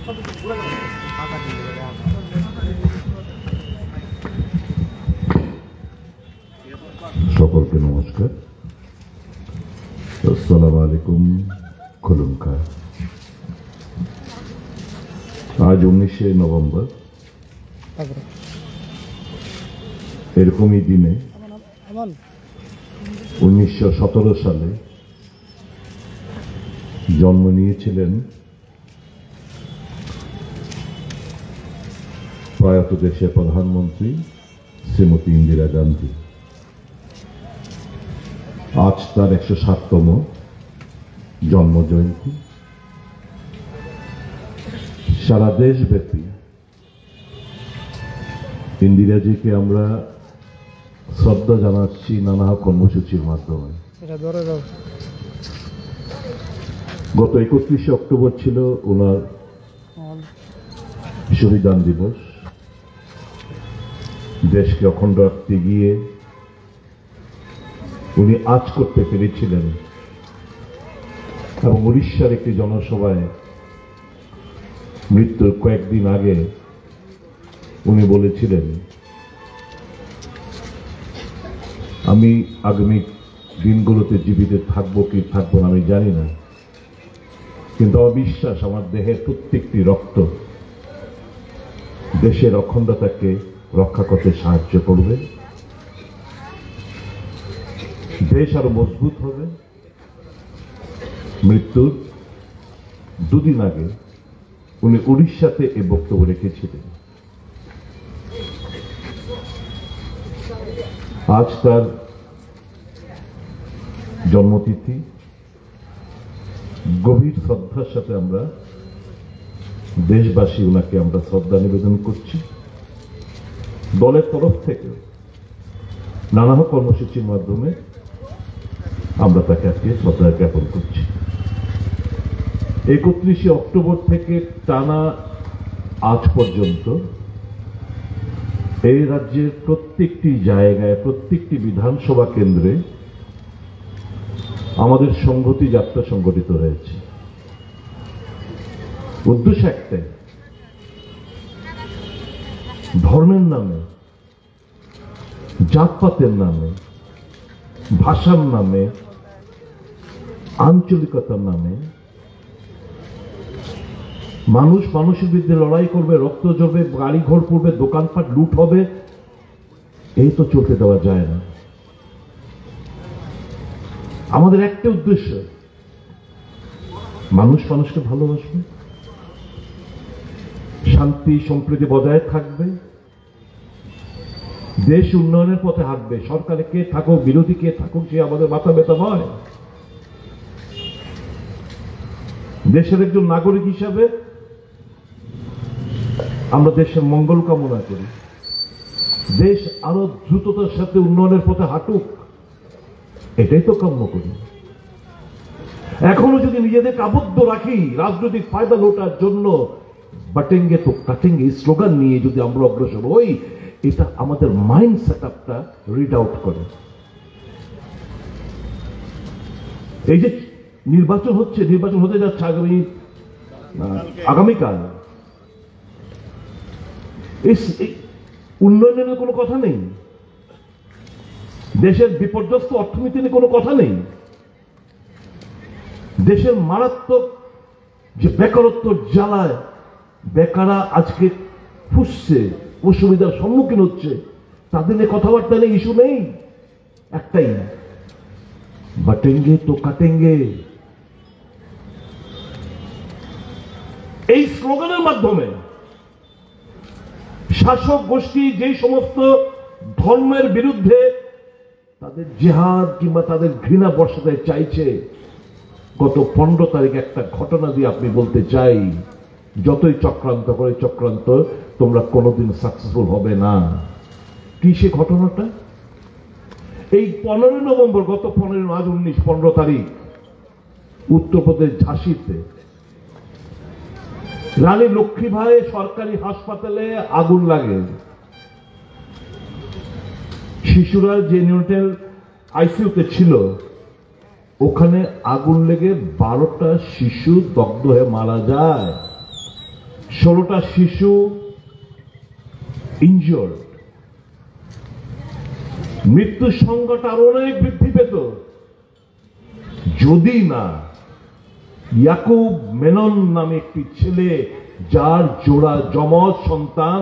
সকলকে নমস্কার। আসসালামু আলাইকুম। খুলুমখা। আজ 19শে নভেম্বর। এরকমই দিনে 1917 সালে জন্ম নিয়েছিলেন প্রয়াত দেশের প্রধানমন্ত্রী শ্রীমতী ইন্দিরা গান্ধী। আজ তার 107তম জন্ম জয়ন্তী। সারা দেশব্যাপী ইন্দিরাজিকে আমরা শ্রদ্ধা জানাচ্ছি নানা কর্মসূচির মাধ্যমে। গত 31শে অক্টোবর ছিল ওনার শহীদান দিবস। দেশকে অখণ্ড রাখতে গিয়ে উনি আজ করতে পেরেছিলেন এবং উড়িষ্যার একটি জনসভায় মৃত্যুর কয়েকদিন আগে উনি বলেছিলেন, আমি আগামী দিনগুলোতে জীবিত থাকবো কি থাকবো না আমি জানি না, কিন্তু আমার বিশ্বাস আমার দেহের প্রত্যেকটি রক্ত দেশের অখণ্ডতাকে রক্ষা করতে সাহায্য করবে, দেশ আরো মজবুত হবে। মৃত্যুর দুদিন আগে উনি উড়িষ্যাতে এই বক্তব্য রেখেছিলেন। আজ তার জন্মতিথি। গভীর শ্রদ্ধার সাথে আমরা দেশবাসী ওনাকে আমরা শ্রদ্ধা নিবেদন করছি। দলের তরফ থেকে নানা কর্মসূচির মাধ্যমে আমরা তাকে আজকে শ্রদ্ধা জ্ঞাপন করছি। 31শে অক্টোবর থেকে টানা আজ পর্যন্ত এই রাজ্যের প্রত্যেকটি জায়গায় প্রত্যেকটি বিধানসভা কেন্দ্রে আমাদের সংহতি যাত্রা সংগঠিত হয়েছে। উদ্দেশ্য একটাই, ধর্মের নামে, জাতপাতের নামে, ভাষার নামে, আঞ্চলিকতার নামে মানুষ মানুষের বিরুদ্ধে লড়াই করবে, রক্ত ঝরবে, গাড়ি ঘর পড়বে, দোকানপাট লুট হবে, এই তো চলতে দেওয়া যায় না। আমাদের একটা উদ্দেশ্য, মানুষ মানুষকে ভালোবাসবে, শান্তি সম্প্রীতি বজায় থাকবে, দেশ উন্নয়নের পথে হাঁটবে। সরকারে কে থাকুক, বিরোধী কে থাকুক, সে আমাদের মাথা ব্যথা নয়। দেশের একজন নাগরিক হিসাবে আমরা দেশের মঙ্গল কামনা করি, দেশ আরো দ্রুততার সাথে উন্নয়নের পথে হাঁটুক, এটাই তো কাম্য করি। এখনো যদি নিজেদেরকে আবদ্ধ রাখি রাজনৈতিক ফায়দা লোটার জন্য, বাটেঙ্গে তো কাটেঙ্গে স্লোগান নিয়ে যদি আমরা অগ্রসর হই, এটা আমাদের মাইন্ড সেটআপটা রিড আউট করে। এই যে নির্বাচন হচ্ছে, নির্বাচন হতে যাচ্ছে আগামীকাল, উন্নয়নের কোনো কথা নেই, দেশের বিপর্যস্ত অর্থনীতি নিয়ে কোনো কথা নেই, দেশের মারাত্মক যে বেকারত্ব জ্বালায় বেকাররা আজকে ফুসছে, অসুবিধার সম্মুখীন হচ্ছে, তাদের নিয়ে কথাবার্তা নেই, ইস্যু নেই। একটাই, বাটেঙ্গে তো কাটেঙ্গে। এই স্লোগানের মাধ্যমে শাসক গোষ্ঠী যেই সমস্ত ধর্মের বিরুদ্ধে তাদের জিহাদ কিংবা তাদের ঘৃণা বর্ষাতে চাইছে, গত 15 তারিখ একটা ঘটনা দিয়ে আপনি বলতে চাই, যতই চক্রান্ত করে চক্রান্ত, তোমরা কোনোদিন সাকসেসফুল হবে না। কি সে ঘটনাটা? এই 15 নভেম্বর, গত 15, আজ 19, 15 তারিখ উত্তরপ্রদেশ ঝাঁসিতে রানী লক্ষ্মীবাঈ সরকারি হাসপাতালে আগুন লাগে। শিশুরা যে নিউটেল আইসিইউতে ছিল, ওখানে আগুন লেগে 12টা শিশু দগ্ধ হয়ে মারা যায়। 16টা শিশু ইনজিওর্ড, মৃত্যুর সংখ্যাটা আরো অনেক বৃদ্ধি পেত যদি না ইয়াকুব মেনন নামে একটি ছেলে, যার জোড়া যমজ সন্তান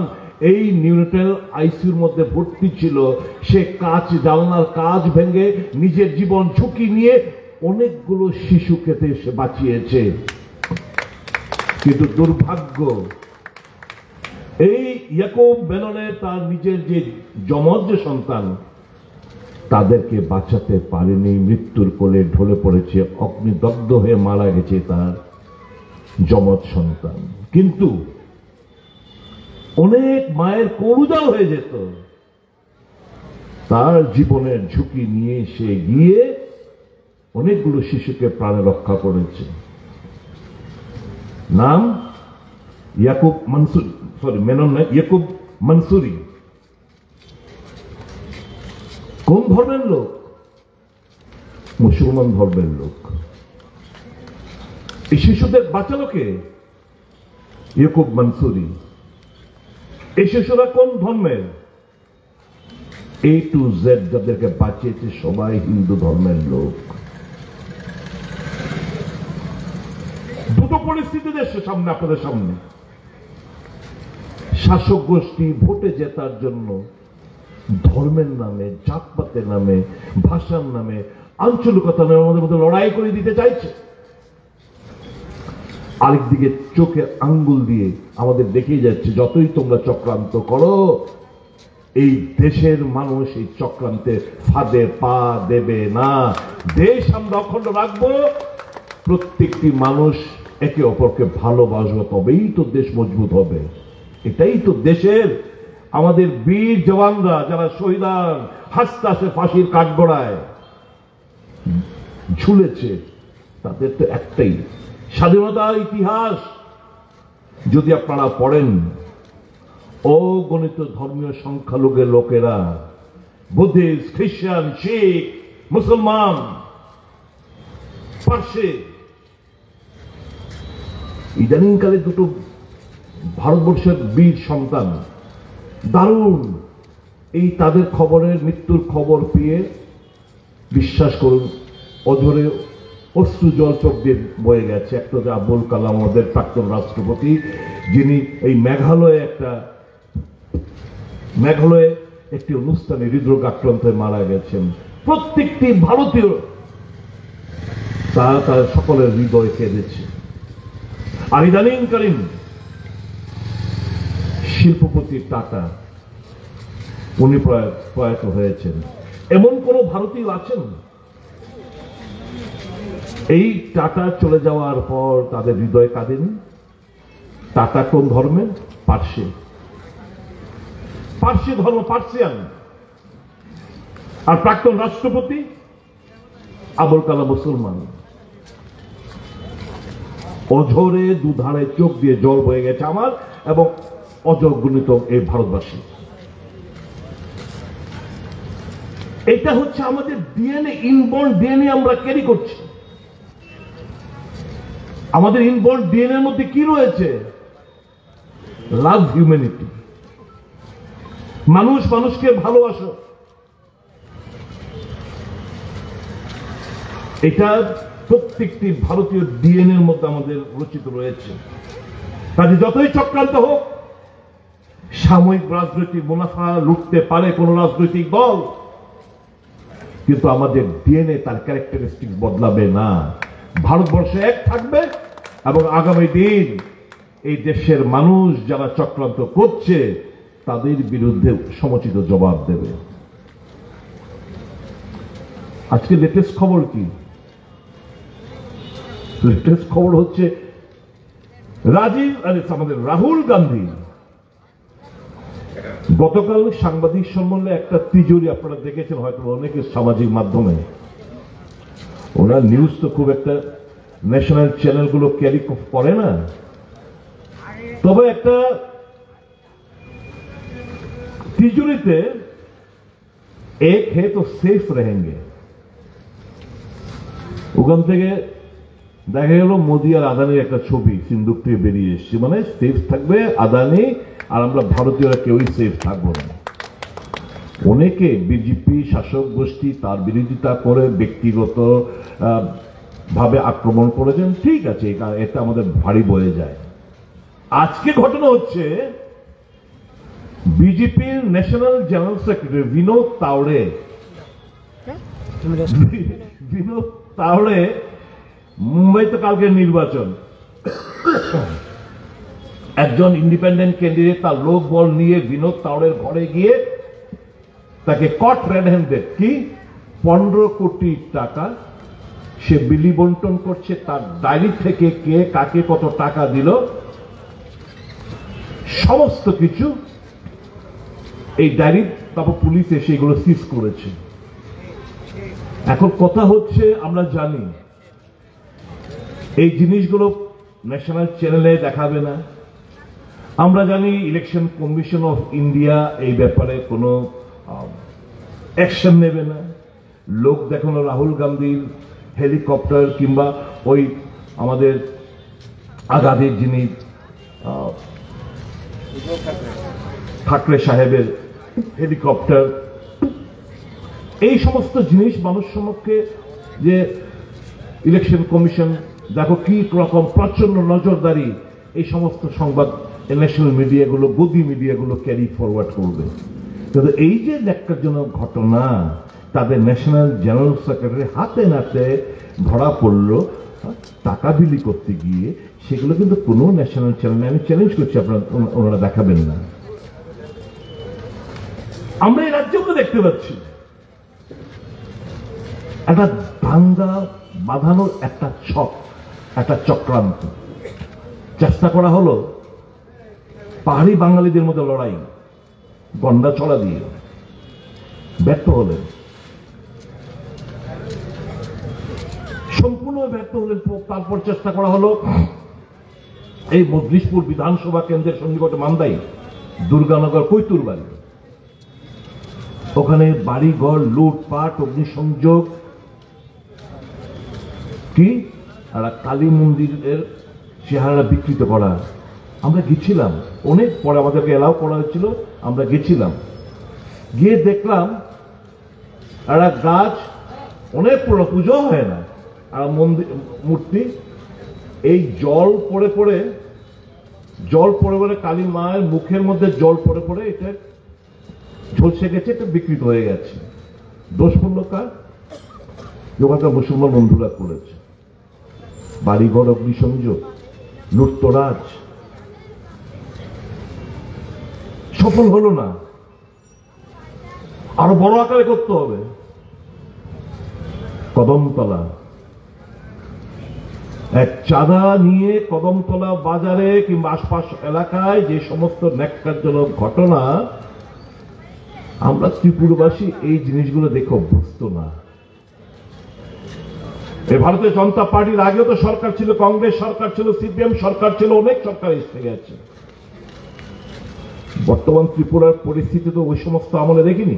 এই নিউনেটাল আইসিইউর মধ্যে ভর্তি ছিল, সে জানলার কাঁচ ভেঙে নিজের জীবন ঝুঁকি নিয়ে অনেকগুলো শিশুকে সে বাঁচিয়েছে। কিন্তু দুর্ভাগ্য, এই ইয়াকুব মেননের তার নিজের যে যমজ সন্তান, তাদেরকে বাঁচাতে পারেনি, মৃত্যুর কোলে ঢলে পড়েছে, অগ্নিদগ্ধ হয়ে মারা গেছে তার যমজ সন্তান। কিন্তু অনেক মায়ের করুণা হয়ে যেত, তার জীবনের ঝুঁকি নিয়ে সে গিয়ে অনেকগুলো শিশুকে প্রাণে রক্ষা করেছে। নাম ইয়াকুব মনসুরি, মেনন নয়, ইয়াকুব মনসুরি। কোন ধর্মের লোক? মুসলমান ধর্মের লোক। এই শিশুদের বাঁচালো কে? ইয়াকুব মনসুরি। এই শিশুরা কোন ধর্মের? A to Z যাদেরকে বাঁচিয়েছে সবাই হিন্দু ধর্মের লোক। দুটো পরিস্থিতি দেশের সামনে, আপনাদের সামনে। শাসক গোষ্ঠী ভোটে জেতার জন্য ধর্মের নামে, জাতপাতের নামে, ভাষার নামে, আঞ্চলিকতার নামে আমাদের মধ্যে লড়াই করে দিতে চাইছে। আরেকদিকে চোখে আঙ্গুল দিয়ে আমাদের দেখিয়ে যাচ্ছে, যতই তোমরা চক্রান্ত করো, এই দেশের মানুষ এই চক্রান্তে ফাঁদে পা দেবে না। দেশ আমরা অখণ্ড রাখবো, প্রত্যেকটি মানুষ একে অপরকে ভালোবাসবো, তবেই তো দেশ মজবুত হবে। এটাই তো দেশের, আমাদের বীর জওয়ানরা যারা শহীদান হাসতে হাসতে ফাঁসির কাঠগড়ায় ঝুলেছে, তাদের তো একটাই স্বাধীনতার ইতিহাস যদি আপনারা পড়েন, অগণিত ধর্মীয় সংখ্যালঘু লোকেরা, বুদ্ধিস্ট, খ্রিস্টান, শিখ, মুসলমান, পার্সি, ইদানিংকালে দুটো ভারতবর্ষের বীর সন্তান দারুণ, এই তাদের খবরের মৃত্যুর খবর পেয়ে বিশ্বাস করুন অঝরে অশ্রু জল চোখ দিয়ে বয়ে গেছে। একটা যে আবুল কালাম, আমাদের প্রাক্তন রাষ্ট্রপতি, যিনি এই মেঘালয়ে একটি অনুষ্ঠানে হৃদরোগ আক্রান্ত হয়ে মারা গেছেন। প্রত্যেকটি ভারতীয় তার সকলের হৃদয় কেঁদেছে। আর ইদানিংকালীন শিল্পপতি টাটা, উনি প্রয়াত হয়েছেন। এমন কোন ভারতীয় আছেন এই টাটা চলে যাওয়ার পর তাদের হৃদয় কাঁদেনি? টাটা কোন ধর্মের? পার্সি ধর্ম, পার্সিয়ান। আর প্রাক্তন রাষ্ট্রপতি আবুল কালাম মুসলমান। অঝরে দুধারে চোখ দিয়ে জল বয়ে গেছে আমার এবং অজগণিত এই ভারতবাসী। এটা হচ্ছে আমাদের ডিএনএ, ইনবর্ন ডিএনএ আমরা ক্যারি করছি। আমাদের ইনবর্ন ডিএনএ এর মধ্যে কি রয়েছে? লাভ হিউম্যানিটি, মানুষ মানুষকে ভালোবাসো। এটা প্রত্যেকটি ভারতীয় ডিএনএ এর মধ্যে আমাদের রচিত রয়েছে। কাজে যতই চক্রান্ত হোক, সাময়িক রাজনৈতিক মুনাফা লুটতে পারে কোন রাজনৈতিক দল, কিন্তু আমাদের ডিএনএ তার ক্যারেক্টারিস্টিক বদলাবে না। ভারতবর্ষ এক থাকবে এবং আগামী দিন এই দেশের মানুষ যারা চক্রান্ত করছে তাদের বিরুদ্ধে সমুচিত জবাব দেবে। আজকে লেটেস্ট খবর কি? লেটেস্ট খবর হচ্ছে আমাদের রাহুল গান্ধী গতকাল সাংবাদিক সম্মেলনে একটা তিজুরি আপনারা দেখেছেন হয়তো অনেকে সামাজিক মাধ্যমে। ওনার নিউজ তো খুব একটা ন্যাশনাল চ্যানেলগুলো ক্যারি করে না, তবে একটা तिजोरीते एक है तो सेफ रहेंगे, ওখান থেকে দেখা গেল মোদি আর আদানির একটা ছবি সিন্দুক থেকে বেরিয়ে এসছে, মানে সেফ থাকবে আদানি আর আমরা ভারতীয়রা কেউই সেফ থাকবো না। অনেকে বিজেপি শাসক গোষ্ঠী তার বিরোধিতা করে ব্যক্তিগত ভাবে আক্রমণ করেছেন, ঠিক আছে, এটা আমাদের ভারী বয়ে যায়। আজকে ঘটনা হচ্ছে বিজেপির national general secretary Binod Tawde মুম্বাইতে কালকে নির্বাচন, একজন ইন্ডিপেন্ডেন্ট ক্যান্ডিডেট তার লোক বল নিয়ে বিনোদ তাওড়ের ঘরে গিয়ে তাকে কট রেড হ্যান্ডেড কি 15 কোটি টাকা সে বিলি বন্টন করছে, তার ডায়েরি থেকে কে কাকে কত টাকা দিল সমস্ত কিছু এই ডায়েরি, তারপর পুলিশ এসে এগুলো সিজ করেছে। এখন কথা হচ্ছে আমরা জানি এই জিনিসগুলো ন্যাশনাল চ্যানেলে দেখাবে না, আমরা জানি ইলেকশন কমিশন অফ ইন্ডিয়া এই ব্যাপারে কোনো অ্যাকশন নেবে না। লোক দেখানো রাহুল গান্ধীর হেলিকপ্টার কিংবা ওই আমাদের আজাদের যিনি ঠাকরে সাহেবের হেলিকপ্টার, এই সমস্ত জিনিস মানুষ সম্মুখে যে ইলেকশন কমিশন দেখো কি রকম প্রচন্ড নজরদারি, এই সমস্ত সংবাদ ন্যাশনাল মিডিয়াগুলো গদি মিডিয়াগুলো ক্যারি ফরওয়ার্ড করবে। কিন্তু এই যে ন্যাক্কারজনক ঘটনা তাদের ন্যাশনাল জেনারেল সেক্রেটারি হাতে নাতে ধরা পড়লো টাকা বিলি করতে গিয়ে, সেগুলো কিন্তু কোনো ন্যাশনাল চ্যানেলে, আমি চ্যালেঞ্জ করছি আপনারা ওনারা দেখাবেন না। আমরা এই রাজ্যকে দেখতে পাচ্ছি একটা দাঙ্গা বাঁধানোর একটা ছক, একটা চক্রান্ত চেষ্টা করা হলো পাহাড়ি বাঙালিদের মধ্যে লড়াই গন্ডা ছড়া দিয়ে, ব্যর্থ হলেন, সম্পূর্ণ ব্যর্থ হলেন। তারপর চেষ্টা করা হলো এই মজলিশপুর বিধানসভা কেন্দ্রের সন্নিকটে মান্দাই দুর্গানগর কৈতুরবাড়ি, ওখানে বাড়িঘর লুটপাট অগ্নিসংযোগ কি আর কালী মন্দিরের চেহারা বিকৃত করা। আমরা গেছিলাম, অনেক পরে আমাদেরকে এলাও করা হয়েছিল, আমরা গেছিলাম, গিয়ে দেখলাম একটা গাছ অনেক পুরো পুজো হয় না আর মন্দির মূর্তি, এই জল পড়ে পড়ে কালী মায়ের মুখের মধ্যে জল পড়ে পড়ে এটা ঝলসে গেছে, এটা বিকৃত হয়ে গেছে। দোষ পূর্ণ কাজ ওখানকার মুসলমান বন্ধুরা করেছে, বাড়িঘর অগ্নিসংযোগ, লুটতরাজ, সফল হলো না, আরো বড় আকারে করতে হবে। কদমতলা এক চাঁদা নিয়ে কদমতলা বাজারে কিংবা আশপাশ এলাকায় যে সমস্ত ন্যাক্কারজনক ঘটনা, আমরা ত্রিপুরবাসী এই জিনিসগুলো দেখে অভ্যস্ত না। এই ভারতীয় জনতা পার্টির আগেও তো সরকার ছিল, কংগ্রেস সরকার ছিল, সিপিএম সরকার ছিল, অনেক সরকার এসে গেছে। বর্তমান ত্রিপুরার পরিস্থিতি তো ওই সমস্ত আমলে দেখিনি,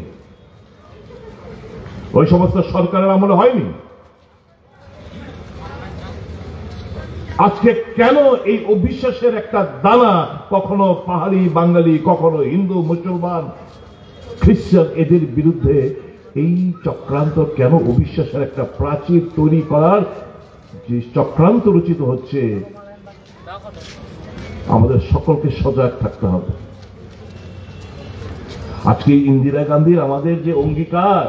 ওই সমস্ত সরকারের আমলে হয়নি। আজকে কেন এই অবিশ্বাসের একটা দানা, কখনো পাহাড়ি বাঙালি, কখনো হিন্দু মুসলমান খ্রিস্টান, এদের বিরুদ্ধে এই চক্রান্ত কেন, অবিশ্বাসের একটা প্রাচীর তৈরি করার যে চক্রান্ত রচিত হচ্ছে, আমাদের সকলকে সজাগ থাকতে হবে। আজকে ইন্দিরা গান্ধীর আমাদের যে অঙ্গীকার,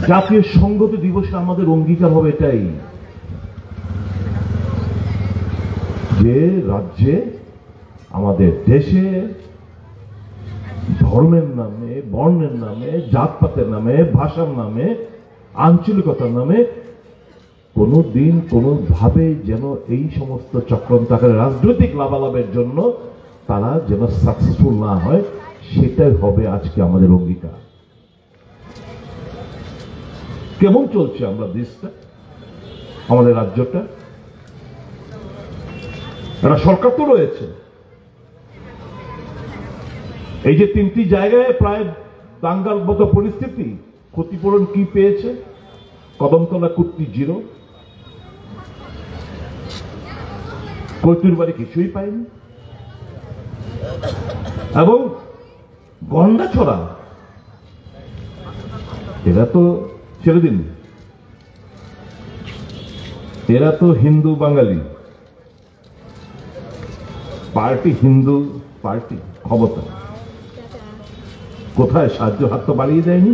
জাতীয় সংহতি দিবসে আমাদের অঙ্গীকার হবে এটাই, যে রাজ্যে আমাদের দেশে ধর্মের নামে, বর্ণের নামে, জাতপাতের নামে, ভাষার নামে, আঞ্চলিকতার নামে কোনো দিন কোনোভাবে যেন এই সমস্ত চক্রান্ত আকারে রাজনৈতিক লাভালাভের জন্য তারা যেন সাকসেসফুল না হয়, সেটাই হবে আজকে আমাদের অঙ্গীকার। কেমন চলছে আমরা দেশটা, আমাদের রাজ্যটা? একটা সরকার তো রয়েছে, এই যে 3টি জায়গায় প্রায় দাঙ্গার মতো পরিস্থিতি, ক্ষতিপূরণ কি পেয়েছে? কদমতলা কুর্তি 0, কৈতুর বাড়ি কিছুই পায়নি, এবং গন্ডাছড়া এরা তো ছেড়ে দিন, এরা তো হিন্দু বাঙালি পার্টি, হিন্দু পার্টি, ক্ষমতা কোথায়? সাহায্য হাত তো বাড়িয়ে দেয়নি।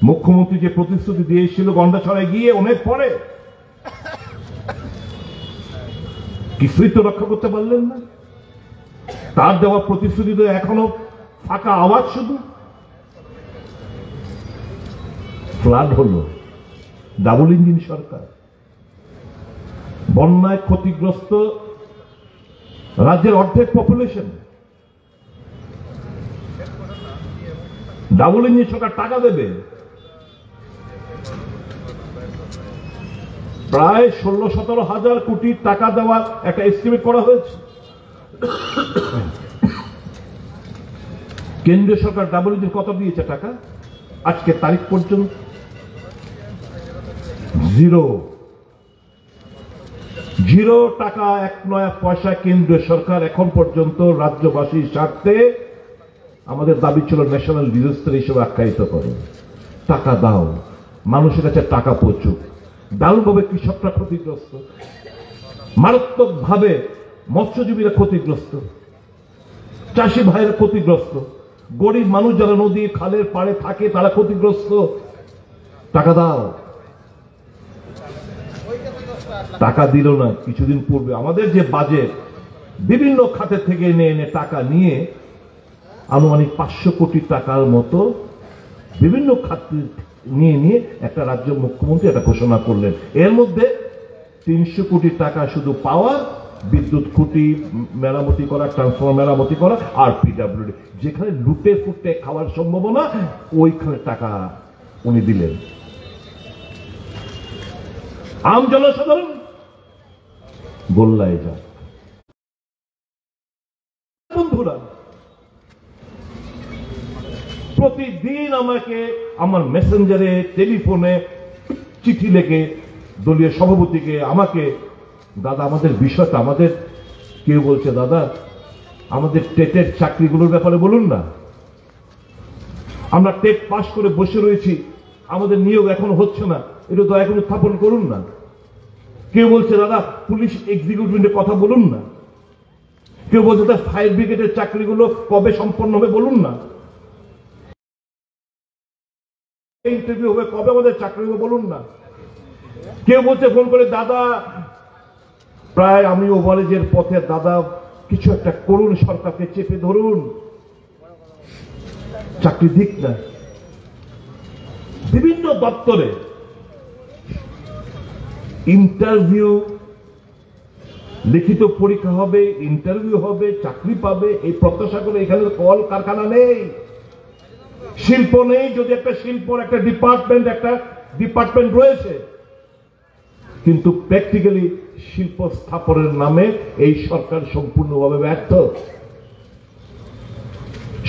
মুখ্যমন্ত্রী যে প্রতিশ্রুতি দিয়েছিল গন্ডাছড়ায় গিয়ে অনেক পরে, কিছুই তো রক্ষা করতে পারলেন না। তার দেওয়া প্রতিশ্রুতি তো এখনো ফাঁকা আওয়াজ, শুধু ফ্লাড হলো, ডাবল ইঞ্জিন সরকার, বন্যায় ক্ষতিগ্রস্ত রাজ্যের অর্ধেক পপুলেশন, ডাবল ইঞ্জিন সরকার টাকা দেবে প্রায় 16-17 হাজার কোটি টাকা দেওয়ার একটা এস্টিমেট করা হয়েছে। কেন্দ্রীয় সরকার ডাবল ইঞ্জিন কত দিয়েছে টাকা আজকে তারিখ পর্যন্ত? 0 টাকা, 1 নয়া পয়সা কেন্দ্রীয় সরকার এখন পর্যন্ত রাজ্যবাসীর স্বার্থে, আমাদের দাবি ছিল ন্যাশনাল ডিজাস্টার হিসেবে আখ্যায়িত করে। টাকা দাও, মানুষের কাছে টাকা পৌঁছুক। দারুণভাবে কৃষকরা ক্ষতিগ্রস্ত, মারাত্মকভাবে মৎস্যজীবীরা ক্ষতিগ্রস্ত, চাষি ভাইয়েরা ক্ষতিগ্রস্ত, গরিব মানুষ যারা নদী খালের পাড়ে থাকে তারা ক্ষতিগ্রস্ত। টাকা দাও। টাকা দিল না। কিছুদিন পূর্বে আমাদের যে বাজেট, বিভিন্ন খাতে থেকে এনে এনে টাকা নিয়ে আনুমানিক 500 কোটি টাকার মতো বিভিন্ন খাতে নিয়ে নিয়ে একটা রাজ্য মুখ্যমন্ত্রী একটা ঘোষণা করলেন। এর মধ্যে 300 কোটি টাকা শুধু পাওয়ার, বিদ্যুৎ খুঁটি মেরামতি করা, ট্রান্সফর্মার মেরামতি করা, আর পিডব্লিউডি, যেখানে লুটে ফুটে খাওয়ার সম্ভাবনা, ওইখানে টাকা উনি দিলেন। আম জনসাধারণ গোল্লায় যাক। বন্ধুরা, প্রতিদিন আমাকে আমার মেসেঞ্জারে, টেলিফোনে, চিঠি লেখে দলীয় সভাপতিকে, আমাকে, দাদা আমাদের বিষয়টা, আমাদের কেউ বলছে দাদা আমাদের টেটের চাকরিগুলোর ব্যাপারে বলুন না, আমরা টেট পাস করে বসে রয়েছি, আমাদের নিয়োগ এখনো হচ্ছে না, এটা দয়া করে উত্থাপন করুন না। কেউ বলছে দাদা পুলিশ এক্সিকিউটিভের কথা বলুন না। কেউ বলছে দাদা ফায়ার ব্রিগেডের চাকরিগুলো কবে সম্পন্ন হবে বলুন না। ইন্টারভিউ হবে কবে, আমাদের চাকরি হবে বলুন না। কেউ বলছে ফোন করে দাদা প্রায় আমি ওভারেজের পথে, দাদা কিছু একটা করুন, সরকারকে চেপে ধরুন, চাকরি দিক না। বিভিন্ন দপ্তরে ইন্টারভিউ, লিখিত পরীক্ষা হবে, ইন্টারভিউ হবে, চাকরি পাবে, এই প্রত্যাশা করে এখানে কল কারখানা নেই, শিল্প নেই। যদি একটা শিল্পর একটা ডিপার্টমেন্ট রয়েছে, কিন্তু প্র্যাকটিক্যালি শিল্প স্থাপনের নামে এই সরকার সম্পূর্ণভাবে ব্যর্থ।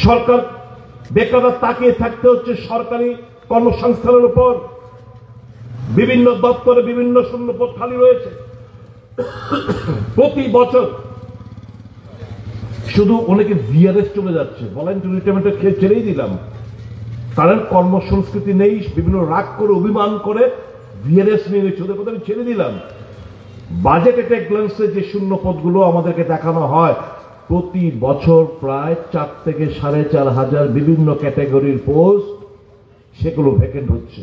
সরকার বেকাররা তাকিয়ে থাকতে হচ্ছে সরকারি কর্মসংস্থানের উপর। বিভিন্ন দপ্তরে বিভিন্ন শূন্যপদ খালি রয়েছে। প্রতি বছর শুধু অনেকে ভিআরএস চলে যাচ্ছে, ভলান্টারি রিটায়ারমেন্টের খেয়ে ছেড়েই দিলাম, কারণ কর্মসংস্কৃতি নেই, বিভিন্ন রাগ করে অভিমান করে ভিআরএস নিয়ে গেছে, ওদের কথা আমি ছেড়ে দিলাম। বাজেট একটা গ্ল্যান্সে যে শূন্য পদগুলো আমাদেরকে দেখানো হয়, প্রতি বছর প্রায় 4 থেকে 4.5 হাজার বিভিন্ন ক্যাটাগরির পোস্ট, সেগুলো ভ্যাকেন্ট হচ্ছে,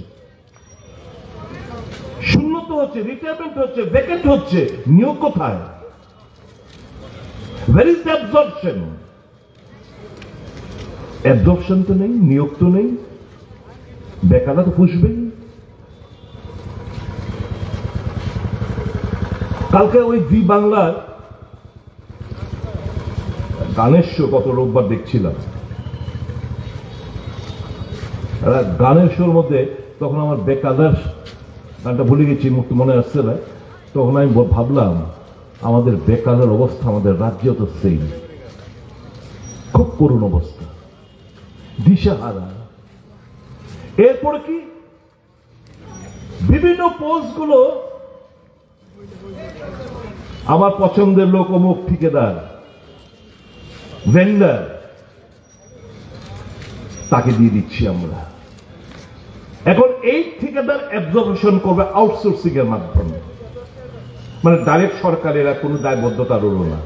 শূন্যতা হচ্ছে, রিটায়ারমেন্ট হচ্ছে, ভ্যাকেন্ট হচ্ছে। নিয়োগ কোথায়? Where is the absorption? Absorption তো নেই, নিয়োগ তো নেই, বেকাররা তো ফুসবেই। কালকে ওই জি বাংলার গানের শো গত রোববার দেখছিলাম, গানের শোর মধ্যে তখন আমার বেকারদের গানটা ভুলে গেছি, মুক্ত মনে আসছে না, তখন আমি ভাবলাম আমাদের বেকারের অবস্থা আমাদের রাজ্যে তো সেই খুব করুণ অবস্থা, দিশাহারা। এরপর কি বিভিন্ন পোস্টগুলো আমার পছন্দের লোক অমুক ঠিকাদার ভেন্ডার তাকে দিয়ে দিচ্ছি আমরা। এখন এই ঠিকাদার অ্যাবজর্বেশন করবে আউটসোর্সিং এর মাধ্যমে, মানে ডাইরেক্ট সরকারের কোনো দায়বদ্ধতা রইল না।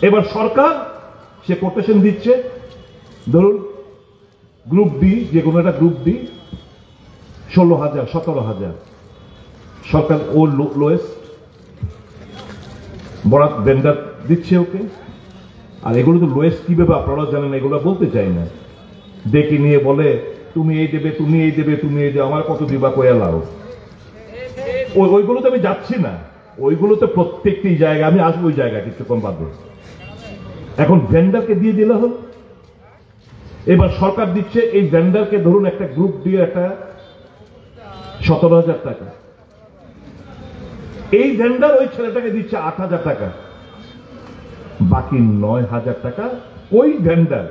এবার সরকার সে কোটেশন দিচ্ছে, ধরুন গ্রুপ ডি, যে কোনো একটা গ্রুপ ডি 16,000 17,000 সরকার ও লোয়েস্ট বরাত ভেন্ডার দিচ্ছে ওকে। আর এগুলো তো লোয়েস্ট কিভাবে আপনারা জানেন, এগুলো বলতে চাই না। ডেকে নিয়ে বলে তুমি এই দেবে, তুমি এই দেবে, তুমি এই দেবে, আমার কত দিবা কয়া লাও। ওইগুলোতে আমি যাচ্ছি না, ওইগুলোতে প্রত্যেকটি জায়গা আমি আসবো, ওই জায়গা কিছুক্ষণ বাদে। এখন ভেন্ডারকে দিয়ে দিলে হল। এবার সরকার দিচ্ছে এই ভেন্ডারকে, ধরুন একটা গ্রুপ দিয়ে একটা 17,000 টাকা, এই ভেন্ডার ওই ছেলেটাকে দিচ্ছে 8,000 টাকা, বাকি 9,000 টাকা ওই ভেন্ডার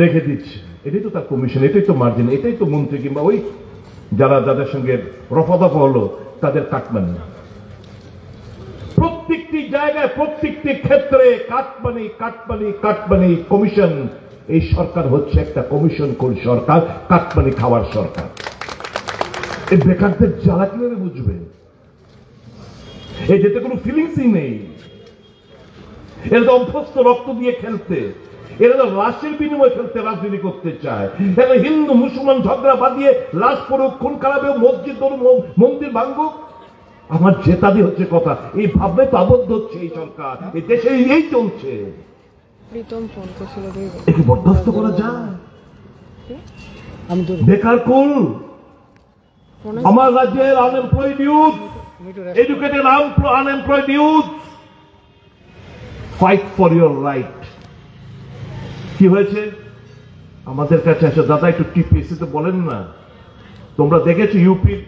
রেখে দিচ্ছে। এটাই তো তার কমিশন, এটাই তো মার্জিন, এটাই তো মন্ত্রী কিংবা ওই যারা যাদের সঙ্গে রফাদফা হলো তাদের কাটমানি। প্রত্যেকটি জায়গায় প্রত্যেকটি ক্ষেত্রে কাটমানি কাটমানি কাটমানি, কমিশন। এই সরকার হচ্ছে একটা কমিশন করি সরকার, কাটমানি খাওয়ার সরকার। এই বেকারদের জ্বালা কিভাবে বুঝবে? এই যেতে কোনো ফিলিংসই নেই। এরা তো অভ্যস্ত রক্ত দিয়ে খেলতে, এরা তো লাশের বিনিময়ে খেলতে রাজনীতি করতে চায়। এরা হিন্দু মুসলমান ঝগড়া বাঁধিয়ে লাশ পড়ুক, খুন খারাপে, মসজিদ মন্দির ভাঙুক, আমার জেতাদি হচ্ছে কথা। এই ভাবনায় তো আবদ্ধ হচ্ছে এই সরকার, এই দেশে এই চলছে। একে বরদাস্ত করা যায়? বেকার কুল আমার রাজ্যের unemployed youth, educated unemployed youth, fight for your right. কি হয়েছে? আমাদের কাছে আসে, দাদা একটু টিপিএসসি তো বলেন না। তোমরা দেখেছো ইউপির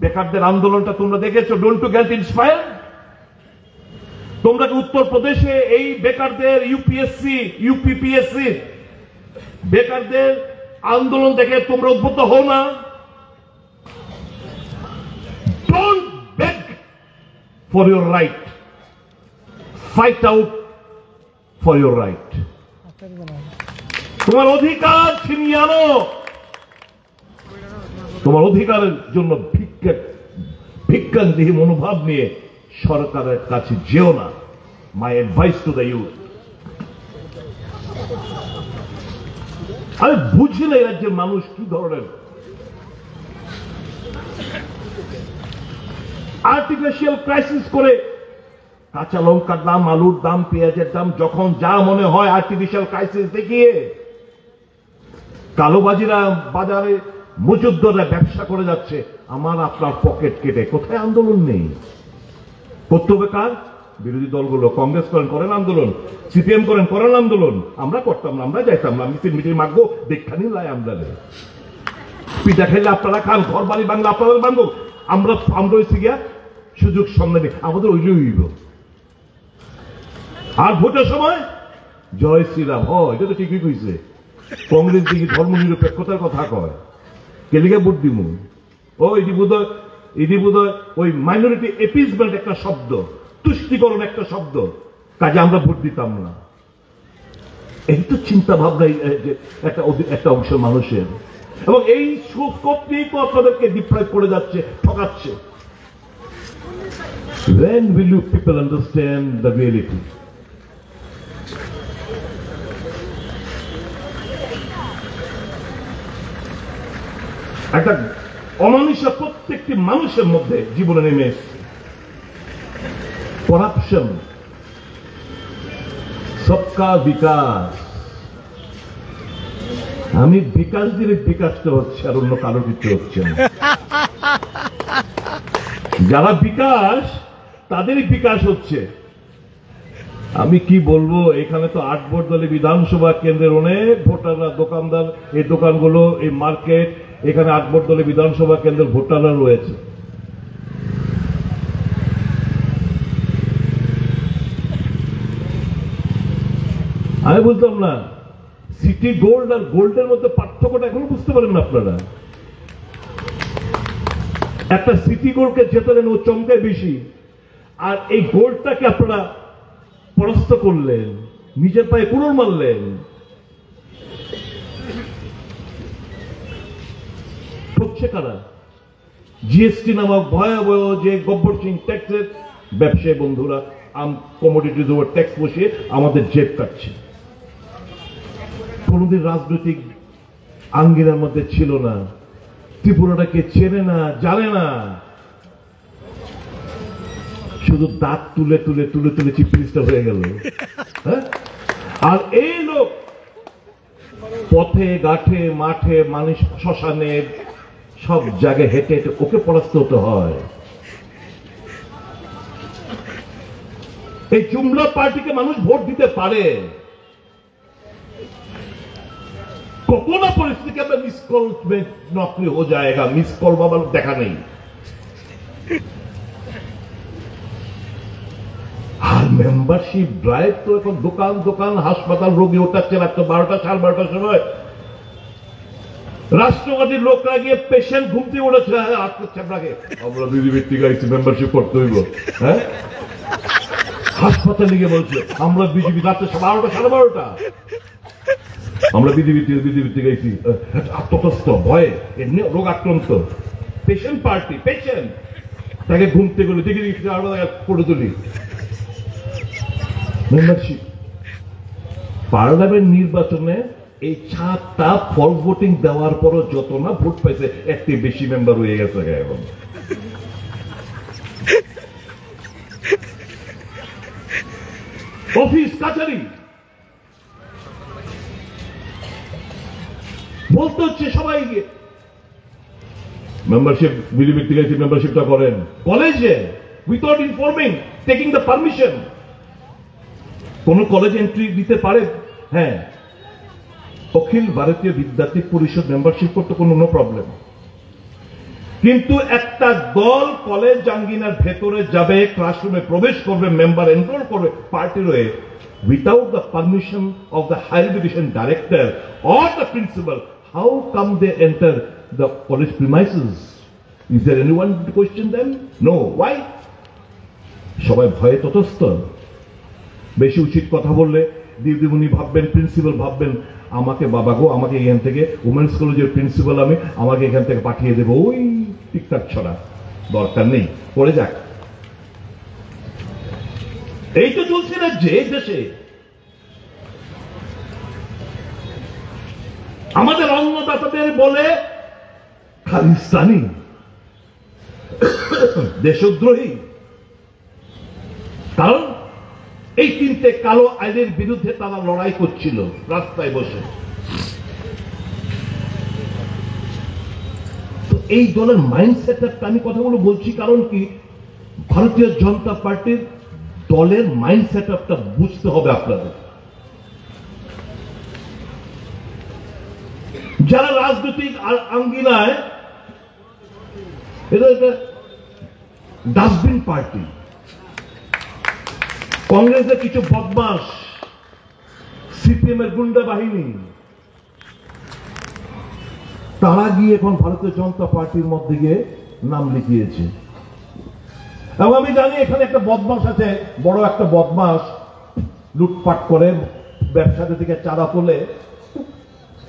বেকারদের আন্দোলনটা, তোমরা দেখেছো? Don't to get inspire. তোমরা কি উত্তরপ্রদেশে এই বেকারদের ইউপিএসসি ইউপিপিএসসি বেকারদের আন্দোলন দেখে তোমরা উদ্বুদ্ধ হও না? Don't beg for your right, fight out for your right. তোমার অধিকার ছিনিয়ে আনো, তোমার অধিকারের জন্য ভিক্ষান্তিহীন মনোভাব নিয়ে সরকারের কাছে যেও না। My advice to the youth. আরে বুঝি না এই রাজ্যের মানুষ কি ধরনের আর্টিফিশিয়াল ক্রাইসিস করে। কাঁচা লঙ্কার দাম, আলুর দাম, পেঁয়াজের দাম যখন যা মনে হয় আর্টিফিশিয়াল ক্রাইসিস দেখিয়ে কালোবাজিরা বাজারে মজুদ্দাররা ব্যবসা করে যাচ্ছে, আমার আপনার পকেট কেটে। কোথায় আন্দোলন নেই? করতে হবে কার? বিরোধী দলগুলো। কংগ্রেস করেন আন্দোলন, সিপিএম করেন আন্দোলন। আমরা করতাম না, আমরা যাইতাম না। মিটিং মাগবো, দেখানি লাই আমরা পিঠা খেলে আপনারা খান, ঘর বাড়ি বাংলা আপনাদের বান্ধব। আমরা হয়েছি গিয়া সুযোগ সন্ধানে, আমাদের ওইটাই হইব। আর ভোটের সময় জয় শ্রীরাম। এটা তো ঠিকই কইছে। কংগ্রেস দিকে ধর্ম নিরপেক্ষতার কথা কয়, কেলিকে ভোট দিব। এটি বোধহয় ওই মাইনরিটি এপিসমেন্ট একটা শব্দ, তুষ্টিকরণ একটা শব্দ, কাজে আমরা ভোট দিতাম না। এই তো চিন্তা ভাবনা একটা অংশের মানুষের। এবং এই স্কোপটি তো আপনাদেরকে ডিপ্রাইভ করে যাচ্ছে, ঠকাচ্ছে। When will you people understand the reality? একটা অমানুষা প্রত্যেকটি মানুষের মধ্যে জীবনে নেমে এসছে। করাপশন, সবকা বিকাশ। আমি বিকাশ দিলে বিকাশটা হচ্ছে, আর অন্য কারো কিছু হচ্ছে না। যারা বিকাশ, তাদেরই বিকাশ হচ্ছে। আমি কি বলবো, এখানে তো 8 ভোট দলে বিধানসভা কেন্দ্রের অনেক ভোটাররা, দোকানদার, এই দোকানগুলো, এই মার্কেট, এখানে 8 ভোট দলে বিধানসভা কেন্দ্রের ভোটাররা রয়েছে। আমি বলতাম না সিটি গোল্ড আর গোল্ডের মধ্যে পার্থক্যটা এখনো বুঝতে পারেন না আপনারা? একটা সিটি গোল্ডকে জেতালেন, ও চমকায় বেশি, আর এই গোল্ডটাকে আপনারা পরাস্ত করলেন, নিজের পায়ে কুড়োল মারলেন। ঠকছে কারা? জিএসটি নামক ভয়াবহ যে গব্বর সিং ট্যাক্সের ব্যবসায়ী বন্ধুরা কমোডিটিজ ওভার ট্যাক্স বসিয়ে আমাদের জেব কাটছে। কোনদিন রাজনৈতিক আঙ্গিনার মধ্যে ছিল না। ত্রিপুরাটাকে চেনে না, জানে না, শুধু দাঁত তুলে তুলে তুলে তুলে চিফ মিনিস্টার হয়ে গেল। হ্যাঁ, আর এই লোক পথে ঘাটে মাঠে মানুষ শ্মশানে সব জায়গায় হেঁটে হেঁটে ওকে পরাস্ত হতে হয়। এই জুমলা পার্টিকে মানুষ ভোট দিতে পারে। কখন না परिस्थिति के मिस कॉल में नौकरी हो जाएगा, मिस कॉल बाबा দেখা নেই। আর মেম্বারশিপ ড্রাইভ তো এখন দোকান দোকান হাসপাতাল রোগী ওঠাচ্ছে রাত 12টা 12:30 সময়। রাষ্ট্রবাদীর লোকরা গিয়ে পেশেন্ট ঘুমতে উঠেছে, হাত করছে আপনাকে, আমরা বিজেপির থেকে আইসি মেম্বারশিপ করতে হইব। হ্যাঁ, হাসপাতালে গিয়ে বলছে আমরা বিজেপি, রাত্রে 12টা 12:30 আমরা বিজেপি থেকে আইসি, আত্মকষ্ট ভয়ে এমনি রোগ আক্রান্ত পেশেন্ট পার্টি, পেশেন্ট তাকে ঘুমতে গেলে দেখে করে তুলি। মেম্বারশিপ পার্লামেন্ট নির্বাচনে এই 7টা ফল ভোটিং দেওয়ার পরও যত না ভোট পাইছে, একটি বেশি মেম্বার হয়ে গেছে এখন। অফিস কাছারি বলতে হচ্ছে সবাইকে মেম্বারশিপ বিজেপির থেকে মেম্বারশিপটা করেন। কলেজে without informing, taking the permission, কোন কলেজ এন্ট্রি দিতে পারে? হ্যাঁ, অখিল ভারতীয় বিদ্যার্থী পরিষদ মেম্বারশিপ করতে কোনো নো প্রবলেম। কিন্তু একটা দল কলেজ আঙ্গিনার ভেতরে যাবে, ক্লাসরুমে প্রবেশ করবে, মেম্বার এনরোল করবে পার্টির হয়ে, without the permission of the higher education director or the principal, how come they enter the college premises? Is there anyone to question them? No. Why? সবাই ভয়ে ততস্থ। বেশি উচিত কথা বললে দিদিমণি ভাববেন, প্রিন্সিপাল ভাববেন আমাকে, বাবা গো আমাকে এখান থেকে উমেন্স কলেজের প্রিন্সিপাল আমি, আমাকে এখান থেকে পাঠিয়ে দেবো ওই টিকটাক ছড়া, দরকার নেই, পড়ে যাক। এই তো চলছে না যে দেশে। আমাদের অন্নদাতাদের বলে খালিস্তানি, দেশদ্রোহী, কারণ এই 3টে কালো আইনের বিরুদ্ধে তারা লড়াই করছিল রাস্তায় বসে। তো এই দলের মাইন্ডসেট আমি কথাগুলো বলছি কারণ কি, ভারতীয় জনতা পার্টির দলের মাইন্ডসেট আপটা বুঝতে হবে আপনাদের। যারা রাজনৈতিক আঙ্গিনায়, এটা একটা ডাস্টবিন পার্টি। কংগ্রেসের কিছু বদমাস, সিপিএম এর গুন্ডা বাহিনী, তারা গিয়ে এখন ভারতীয় জনতা পার্টির মধ্যে গিয়ে নাম লিখিয়েছে। এবং আমি জানি এখানে একটা বদমাস আছে, বড় একটা বদমাস, লুটপাট করে ব্যবসাদের থেকে চাঁদা তোলে।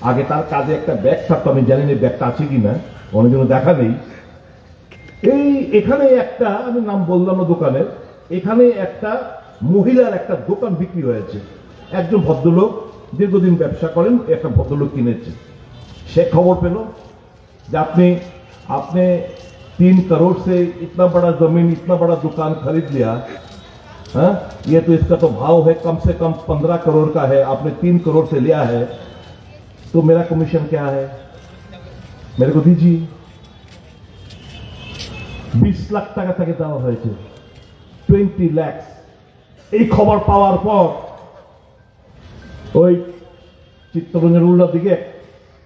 আগে তার কাজে একটা ব্যাগ থাকতো, আমি জানি না ব্যাগটা আছে কিনা, অনেকজন দেখা নেই। এই এখানে একটা, আমি নাম বললাম না দোকানের, এখানে একটা মহিলার একটা দোকান বিক্রি হয়েছে। একজন ভদ্রলোক দীর্ঘদিন ব্যবসা করেন, একটা ভদ্রলোক কিনেছে। সে খবর পেল যে আপনি 3 करोड़ से इतना बड़ा जमीन, इतना बड़ा दुकान खरीद लिया, हाँ? ये तो इसका तो भाव है कम से कम 15 करोड़ का है, आपने 3 करोड़ से लिया है, तो मेरा कमीशन क्या है, मेरे को दीजिए। 20 লাখ টাকা তাকে দেওয়া হয়েছে, 20 লাখ। এই খবর পাওয়ার পর ওই চিত্তরঞ্জন উল্লার দিকে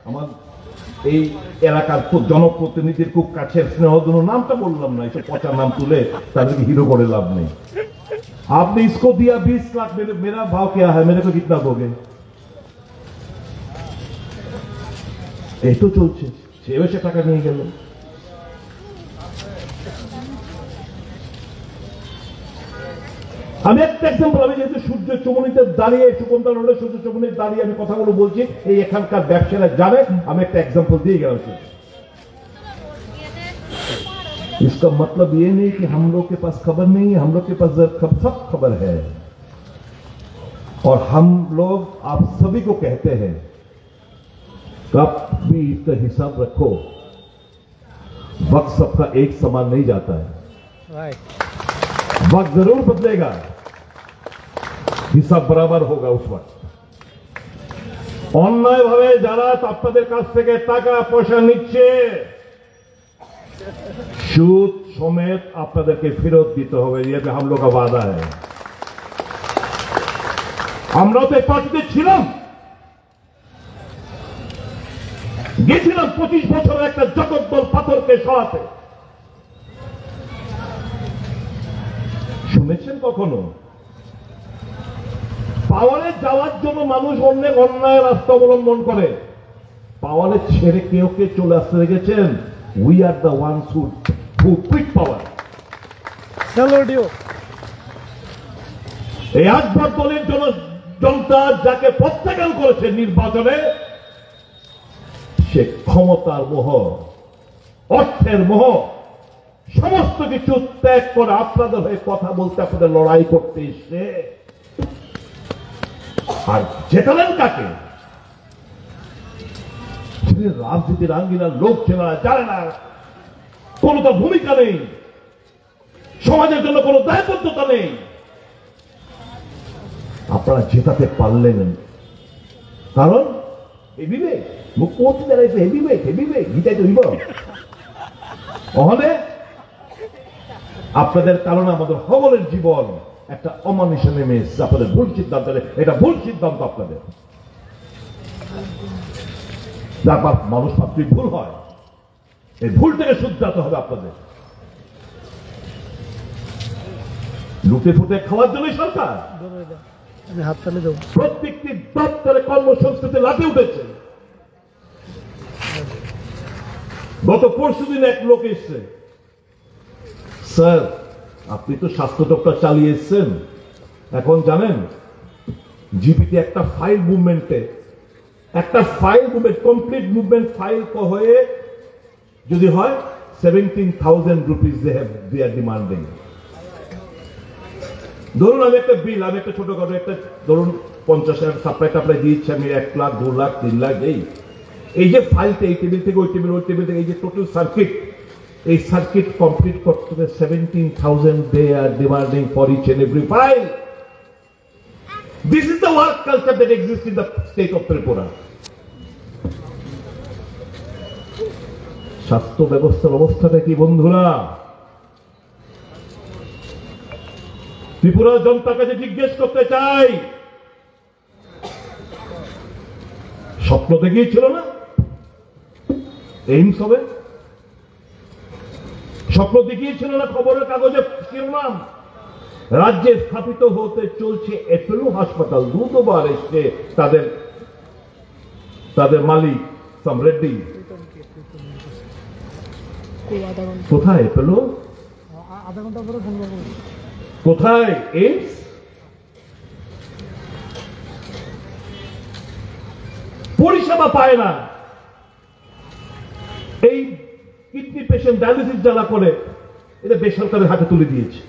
আমার এই এলাকার জনপ্রতিনিধির খুব কাছের স্নেহধন্য, নামটা বললাম না, এইসব পচা নাম তুলে তাদেরকে হিরো করে লাভ নেই। आपने इसको दिया 20 लाख, मेरा भाव क्या है, मेरे को कितना दोगे? এই তো চলছে, সে এসে টাকা নিয়ে গেল। আমি একটা এক্সাম্পল, আমি যেহেতু সূর্য চমনিতে দাঁড়িয়ে, সুকন্তা রোডে সূর্য চমনিতে দাঁড়িয়ে আমি কথাগুলো বলছি, এই এখানকার ব্যবসায়ীরা জানে, আমি একটা এক্সাম্পল দিয়ে গেলাম। इसका मतलब ये नहीं कि हम लोग के पास खबर नहीं है, हम लोग के पास सब खबर है, और हम लोग आप सभी को कहते हैं कब भी इसका हिसाब रखो, वक्त सबका एक समान नहीं जाता है, वक्त जरूर बदलेगा, হিসাব বরাবর হোগা উস ওয়াক্ত। অন্যায়ভাবে যারা আপনাদের কাছ থেকে টাকা পয়সা নিচ্ছে, সুদ সমেত আপনাদেরকে ফেরত দিতে হবে, ये हम लोग का वादा है। আমরাও তো পার্টিতে ছিলাম, গেছিলাম 25 বছরের একটা জগদ্দল পাথরকে সরাতে। শুনেছেন কখনো পাওয়ারে যাওয়ার জন্য মানুষ অনেক অন্যায় রাস্তা অবলম্বন করে, পাওয়ারে ছেড়ে কেউ কে চলে আসতে দেখেছেন? We are the ones who quit power. এই আকবর দলের জনতা যাকে প্রত্যাখ্যান করেছে নির্বাচনে, সে ক্ষমতার মোহ, অর্থের মোহ, সমস্ত কিছু ত্যাগ করে আপনাদের হয়ে কথা বলতে, আপনাদের লড়াই করতে এসে, আর জেতালেন কাকে? রাজনীতির আঙ্গিনার লোক চেনা জানে না, কোন তো ভূমিকা নেই, সমাজের জন্য কোন দায়বদ্ধতা নেই। আপনারা জেতাতে পারলেন কারণ এই বিবেক, মুখ্যমন্ত্রী দাঁড়াইছে হেভিবেক গীতাই তো হইব। আপনাদের কারণে আমাদের সকলের জীবন একটা অমানুষে নেমে এসেছে, আপনাদের ভুল সিদ্ধান্ত, এটা ভুল সিদ্ধান্ত আপনাদের। তারপর মানুষ মাত্রই ভুল হয়, এই ভুল থেকে শুধরাতে হবে আপনাদের। লুটে ফুটে খাওয়ার জন্য সরকার প্রত্যেকটি দপ্তরে কর্মসংস্কৃতি লাঠি উঠেছে। গত পরশুদিন এক লোক এসছে, স্যার আপনি তো স্বাস্থ্য দপ্তর চালিয়ে এসছেন, এখন জানেন জিপিতে একটা ফাইল মুভমেন্টে, কমপ্লিট মুভমেন্ট ফাইল হয়ে যদি হয় 17,000 rupees they are demanding। ধরুন আমি একটা বিল, আমি একটা ছোটখাটো একটা ধরুন 50,000 সাপ্লাই দিয়েছি আমি, 1 লাখ 2 লাখ 3 লাখ, এই যে ফাইলটা এই টেবিল থেকে ওই টেবিল, ওই টেবিল থেকে এই যে টোটাল সার্কিট, এই সার্কিট কমপ্লিট করতে 17,000 they are demanding for each and every file। This is the work culture that exists in the state of Tripura। স্বাস্থ্য ব্যবস্থার অবস্থাটা কি বন্ধুরা? ত্রিপুরা জনতার কাছে জিজ্ঞেস করতে চাই, স্বপ্ন দেখিয়েছিল না এইমস হবে? স্বপ্ন দেখিয়েছিল না খবরের কাগজে শিরোনাম? রাজ্যে স্থাপিত হতে চলছে অ্যাপোলো হাসপাতাল, দুবার এসছে তাদের মালিক সাম রেড্ডি। কোথায় অ্যাপোলো? কোথায় এইমস? পরিষেবা পায় না। এই কিডনি পেশেন্ট ডায়ালিসিস যারা করে, এটা বেসরকারের হাতে তুলে দিয়েছে।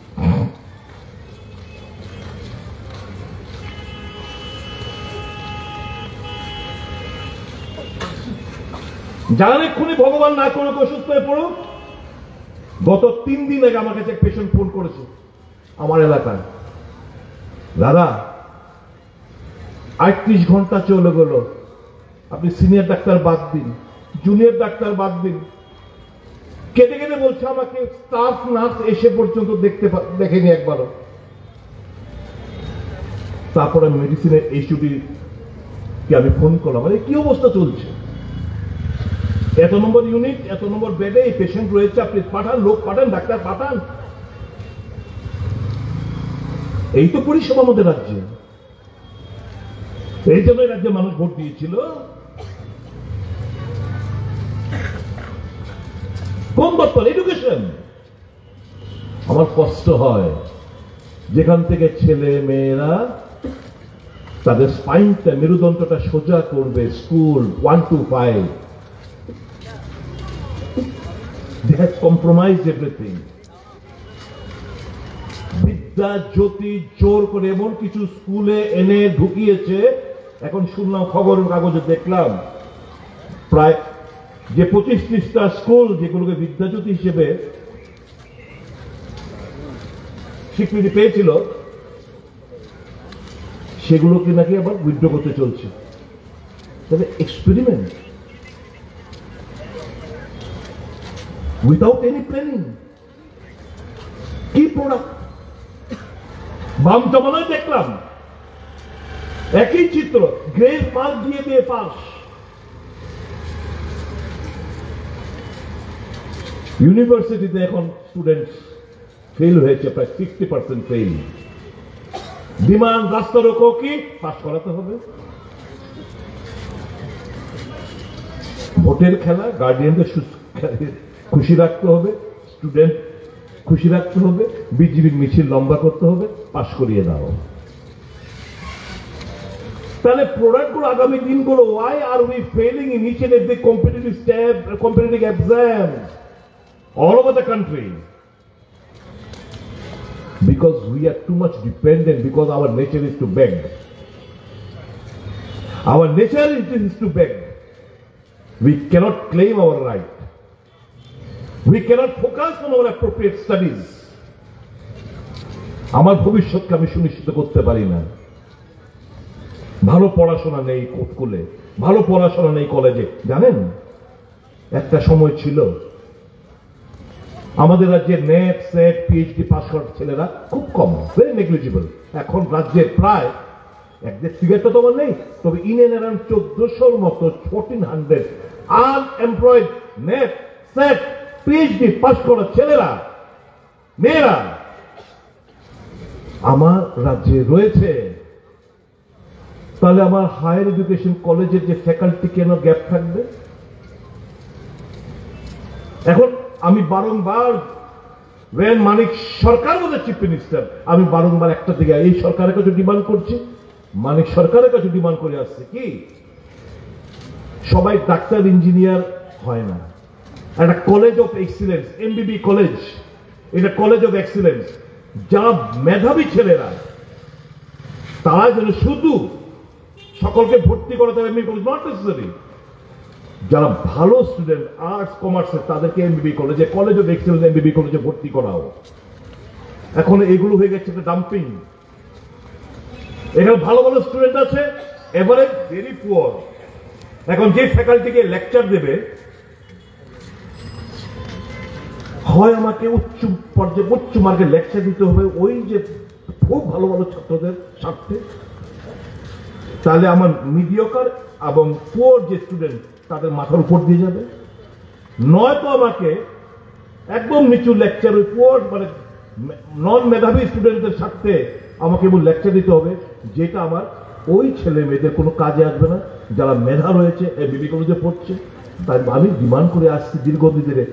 যারা এক্ষুনি ভগবান না করুক অসুস্থ হয়ে পড়ুক, গত 3 দিন আগে আমার কাছে এক পেশেন্ট ফোন করেছে আমার এলাকায়, দাদা 38 ঘন্টা চলে গেল, আপনি সিনিয়র ডাক্তার বাদ দিন, জুনিয়র ডাক্তার বাদ দিন, কেঁদে কেঁদে বলছে আমাকে স্টাফ নার্স এসে পর্যন্ত দেখেনি একবারও। তারপরে মেডিসিনের এইচওডি কে আমি ফোন করলাম, আরে কি অবস্থা চলছে, এত নম্বর ইউনিট, এত নম্বর বেডে এই পেশেন্ট রয়েছে, আপনি পাঠান, লোক পাঠান, ডাক্তার পাঠান। এই তো পরিষেবা আমাদের রাজ্যে, এই জন্য রাজ্যে মানুষ ভোট দিয়েছিল। কোন দপ্তর? এডুকেশন। আমার কষ্ট হয় যেখান থেকে ছেলে মেয়েরা তাদের স্পাইনটা, মেরুদণ্ডটা সোজা করবে, school 1 to 5, they have compromised everything. বিদ্যা জ্যোতি জোর করে এমন কিছু স্কুলে এনে ঢুকিয়েছে, এখন শুনলাম খবরের কাগজে দেখলাম প্রায় যে 25-30টা স্কুল যেগুলোকে বিদ্যাজ্যোতি হিসেবে স্বীকৃতি পেয়েছিল, সেগুলোকে নাকি আবার উইথড্র করতে চলছে। তবে এক্সপেরিমেন্ট উইথাউট এনি প্ল্যানিং। কি প্রোডাক্ট? বাম জমানায় দেখলাম একই চিত্র, গ্রেড মার্ক দিয়ে দিয়ে পাস। ইউনিভার্সিটিতে এখন স্টুডেন্ট ফেল হয়েছে, প্রায় 60% ফেল। বিমান রাস্তা রোকো কি পাস করাতে হবে। ভোটের খেলা, গার্ডিয়ানদের খুশি রাখতে হবে, স্টুডেন্ট খুশি রাখতে হবে, বিজিবির মিছিল লম্বা করতে হবে, পাস করিয়ে দাও। তাহলে প্রোডাক্টগুলো আগামী দিনগুলো, why are we failing in each and every competitive exam all over the country? Because we are too much dependent, because our nature is to beg. Our nature is to beg. We cannot claim our right. We cannot focus on our appropriate studies. আমার ভবিষ্যৎকে আমি সুনিশ্চিত করতে পারি না। ভালো পড়াশোনা নেই স্কুলে, ভালো পড়াশোনা নেই কলেজে। জানেন, একটা সময় ছিল আমাদের রাজ্যে নেট সেট পিএইচডি পাস করা ছেলেরা খুব কম, ভেরি নেগলিজিবল। এখন রাজ্যে প্রায় একদের ফিগারটা তোমার নেই, তবে ইন এন্ড অ্যারাউন্ড 1400 মতো 1400 unemployed net set PhD pass করা ছেলেরা, মেয়েরা আমার রাজ্যে রয়েছে। তাহলে আমার হায়ার এডুকেশন কলেজের যে ফ্যাকাল্টি কেন গ্যাপ থাকবে? এখন আমি বারংবার, ওয়েন মানিক সরকার বলে চিফ মিনিস্টার, আমি বারংবার একটা দিকে এই সরকারের কাছে ডিমান্ড করছি, মানিক সরকারের কাছে ডিমান্ড করে আসছে কি, সবাই ডাক্তার ইঞ্জিনিয়ার হয় না। একটা কলেজ অফ এক্সিলেন্স, এমবিবি কলেজ, এটা কলেজ অফ এক্সিলেন্স, যারা মেধাবী ছেলেরা তারা যেন শুধু সকলকে ভর্তি করাতে হবে, এমবি কলেজ নট নেসেসারি। যারা ভালো স্টুডেন্ট আর্টস কমার্সের তাদেরকে এমবিবি কলেজে, কলেজ অফ এক্সেলেন্স এমবিবি কলেজে ভর্তি করাও। এখন এগুলো হয়ে গেছে একটা ডাম্পিং। এখানে ভালো ভালো স্টুডেন্ট আছে, এভারেজ ভেরি পুয়ার। এখন যে ফ্যাকাল্টিকে লেকচার দেবে, হয় আমাকে উচ্চ পর্যায়ে উচ্চ মার্কে লেকচার দিতে হবে ওই যে খুব ভালো ভালো ছাত্রদের স্বার্থে, তাহলে আমার মিডিয়কার এবং পুয়ার যে স্টুডেন্ট তাদের মাথার উপর দিয়ে যাবে, নয়তো আমাকে একদম নিচু লেকচার, ওই পুয়ার মানে নন মেধাবী স্টুডেন্টদের স্বার্থে আমাকে এমন লেকচার দিতে হবে যেটা আমার ওই ছেলে মেয়েদের কোনো কাজে আসবে না, যারা মেধা রয়েছে এমবিবি কলেজে পড়ছে। তাই আমি ডিমান্ড করে আসছি দীর্ঘদিন ধরে,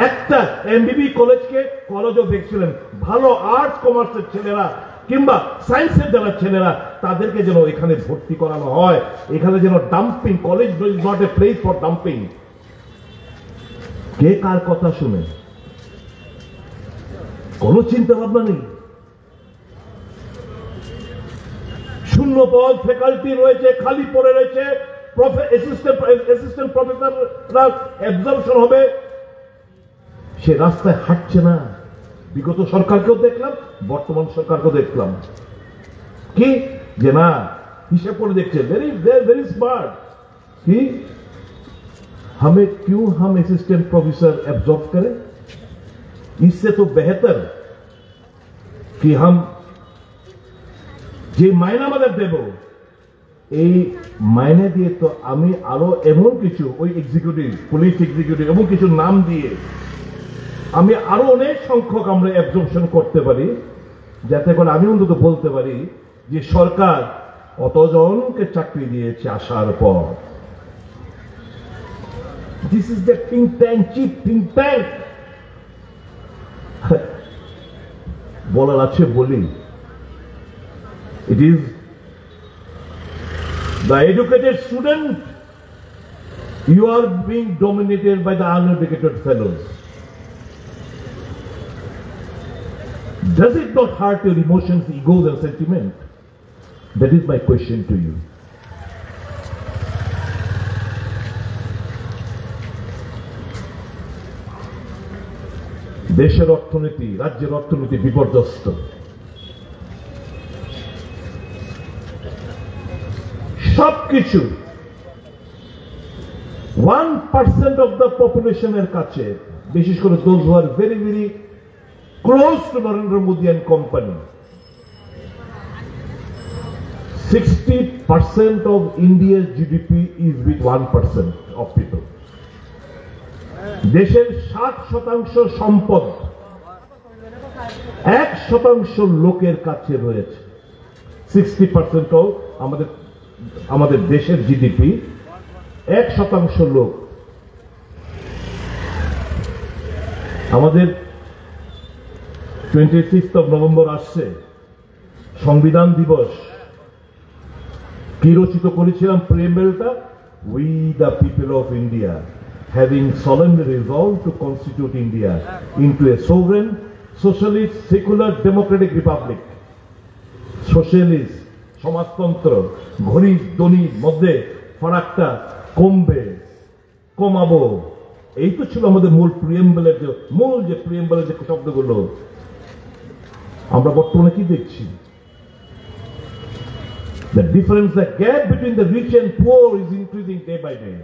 একটা এমবিবি কলেজকে কলেজ অফ এক্সেলেন্স, ভালো আর্টস কমার্সের ছেলেরা কিংবা সায়েন্সের যারা ছেলেরা তাদেরকে যেন এখানে ভর্তি করানো হয়। এখানে যেন dumping, college is not a place for dumping. কে কার কথা শুনে? কোনো চিন্তা ভাবনা নেই। শূন্য পদ ফ্যাকাল্টি রয়েছে, খালি পড়ে রয়েছে, অ্যাসিস্ট্যান্ট প্রফেসররা অ্যাবজর্পশন হবে, সে রাস্তায় হাঁটছে না। বিগত সরকারকেও দেখলাম, বর্তমান সরকারকেও দেখলাম কি যে না, হিসাব করে দেখছে, वेरी वेरी स्मार्ट कि हमें क्यों हम असिस्टेंट प्रोफेसर एब्जॉर्ब करें, इससे तो बेहतर कि हम যে মাইনে আমাদের দেব, এই মাইনে দিয়ে তো আমি আরো এমন কিছু, ওই এক্সিকিউটিভ, পুলিশ এক্সিকিউটিভ এমন কিছু নাম দিয়ে আমি আরো অনেক সংখ্যক আমরা অ্যাবজর্পশন করতে পারি, যাতে করে আমি অন্তত বলতে পারি যে সরকার কতজনকে চাকরি দিয়েছে আসার পর। This is the think tank, cheap think tank বলার আছে বলি। It is the educated student, you are being dominated by the uneducated fellows. Does it not hurt your emotions, egos and sentiment? That is my question to you. দেশের অর্থনীতি, রাজ্যের অর্থনীতি বিপর্যস্ত। সবকিছু 1% of the population এর কাছে, বিশেষ করে those who are very very close to Narendra Modi and company, 60% of India's GDP is with 1% of people. দেশের 60% সম্পদ 1% লোকের কাছে রয়েছে। 60% of আমাদের দেশের জিডিপি 1% লোক। আমাদের 26 নভেম্বর আসছে, সংবিধান দিবস। কি রচিত করেছিলাম প্রিএম্বলটা? We the people of India having solemnly resolved to constitute India into a sovereign, socialist, secular, democratic republic. Socialist, সমাজতন্ত্র, গরিব ধনীর মধ্যে ফারাকটা কমাবো, এই তো ছিল আমাদের মূল প্রিএম্বলের যে শব্দগুলো। আমরা বর্তমানে কি দেখছি? The difference, the gap between the rich and poor is increasing day by day.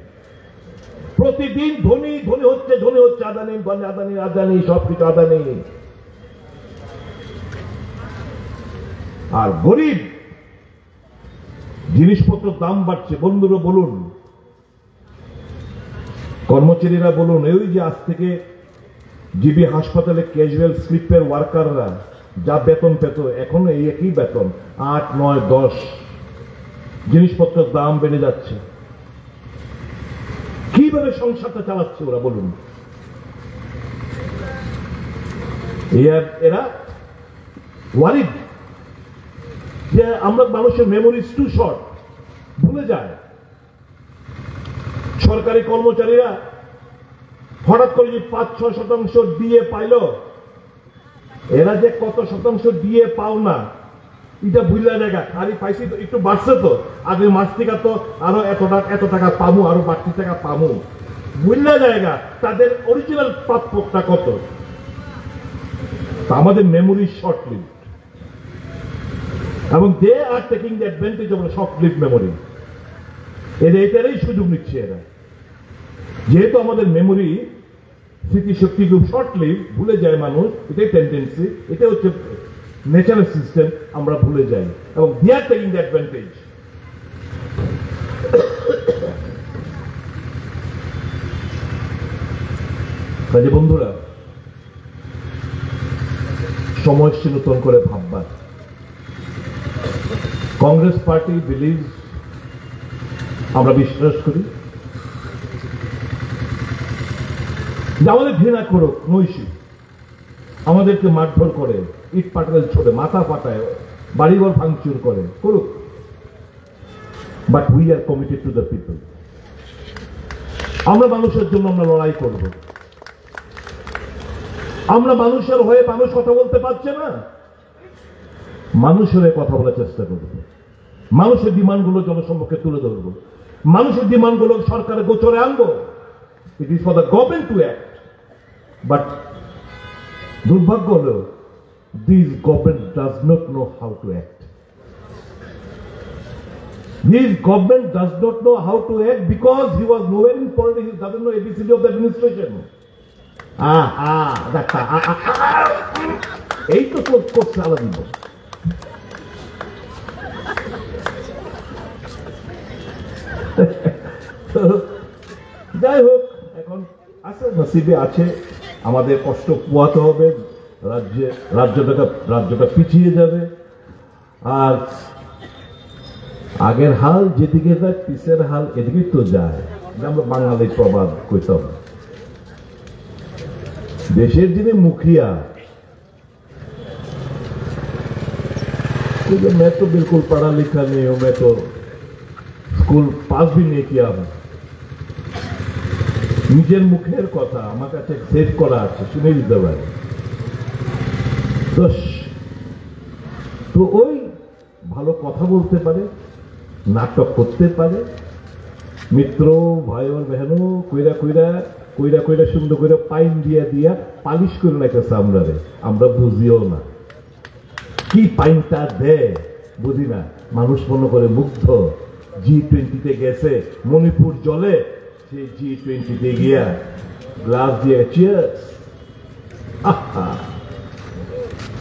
প্রতিদিন ধনী হচ্ছে, আদানি, সবকিছু আদানি। আর গরিব, জিনিসপত্রের দাম বাড়ছে। বন্ধুরা বলুন, কর্মচারীরা বলুন, এই যে আজ থেকে জিবি হাসপাতালে ক্যাজুয়াল স্লিপের ওয়ার্কাররা যা বেতন পেত, এখন এই একই বেতন 8, 9, 10। জিনিসপত্রের দাম বেড়ে যাচ্ছে। কিভাবে সংসারটা চালাচ্ছে ওরা বলুন? এরা ওয়ারিড যে আমরা মানুষের মেমোরিজ টু শর্ট, ভুলে যায়। সরকারি কর্মচারীরা হঠাৎ করে যে 5-6% দিয়ে পাইল, এরা যে কত শতাংশ দিয়ে পাও না এটা ভুলা জায়গা। আরে পাইছি তো, একটু বাড়ছে তো, আগে মাস থেকে তো আরো এত টাকা পামু, আরো বাড়তি টাকা পামু, ভুলা জায়গা তাদের অরিজিনাল প্রাপ্যটা কত। আমাদের মেমোরি শর্ট লিভ, এবং they are taking the advantage of short live memory. এটারই সুযোগ নিচ্ছে এরা। যেহেতু আমাদের মেমোরি, স্মৃতিশক্তি খুব শর্ট লিভ, ভুলে যায় মানুষ, এটাই টেন্ডেন্সি, এটা হচ্ছে ন্যাচারাল সিস্টেম, আমরা ভুলে যাই, এবং they are taking the advantage. কাজে বন্ধুরা, সময় নতুন করে ভাববার। কংগ্রেস পার্টি বিলিভস, আমরা বিশ্বাস করি যে আমাদের ঘৃণা করুক, নৈশী আমাদেরকে মারধর করে, ইট পাটাল ছোড়ে, মাথা পাটায়, বাড়িঘর ভাঙচুর করে, করুক, but we are committed to the people. আমরা মানুষের জন্য আমরা লড়াই করব। আমরা মানুষের হয়ে, মানুষ কথা বলতে পারছে না, মানুষের হয়ে কথা বলার চেষ্টা করব। মানুষের ডিমান্ডগুলো জনসম্মুখে তুলে ধরব, মানুষের ডিমান্ডগুলো সরকারের গোচরে আনবো। It is for the government to act, but দুর্ভাগ্য হলো this government does not know how to act. This government does not know how to act because he was nowhere in politics. He doesn't know ABCD of the administration. এই তো করছে আলাদা। যাই হোক, এখন আছে, নসিবে আছে, আমাদের কষ্ট পোয়াতে হবে, রাজ্যটা পিছিয়ে যাবে। আর আগের হাল যেদিকে যায়, পিছের হাল এদিকে তো যায়। আমরা বাঙালি প্রবাদ কইতাম, দেশের যিনি মুখিয়া मैं तो बिल्कुल पढ़ा लिखा नहीं हूं, मैं तो स्कूल पास भी नहीं किया हूं। নিজের মুখের কথা আমার কাছে সেভ করা আছে, শুনে দিতে পারে। তো ওই ভালো কথা বলতে পারে, নাটক করতে পারে, মিত্র ভাই और बहनों কইরা কইরা কইরা কইরা সুন্দর করে পাইন দিয়া দিয়া পালিশ করে রাখতেছে আমরা বুঝিও না কি পাইনটা দেয় বুঝি না। মানুষ মনে করে মুগ্ধ, G20 গেছে, মণিপুর জলে, সেই G20 গিয়া গ্লাস দিয়ে চিয়ার্স,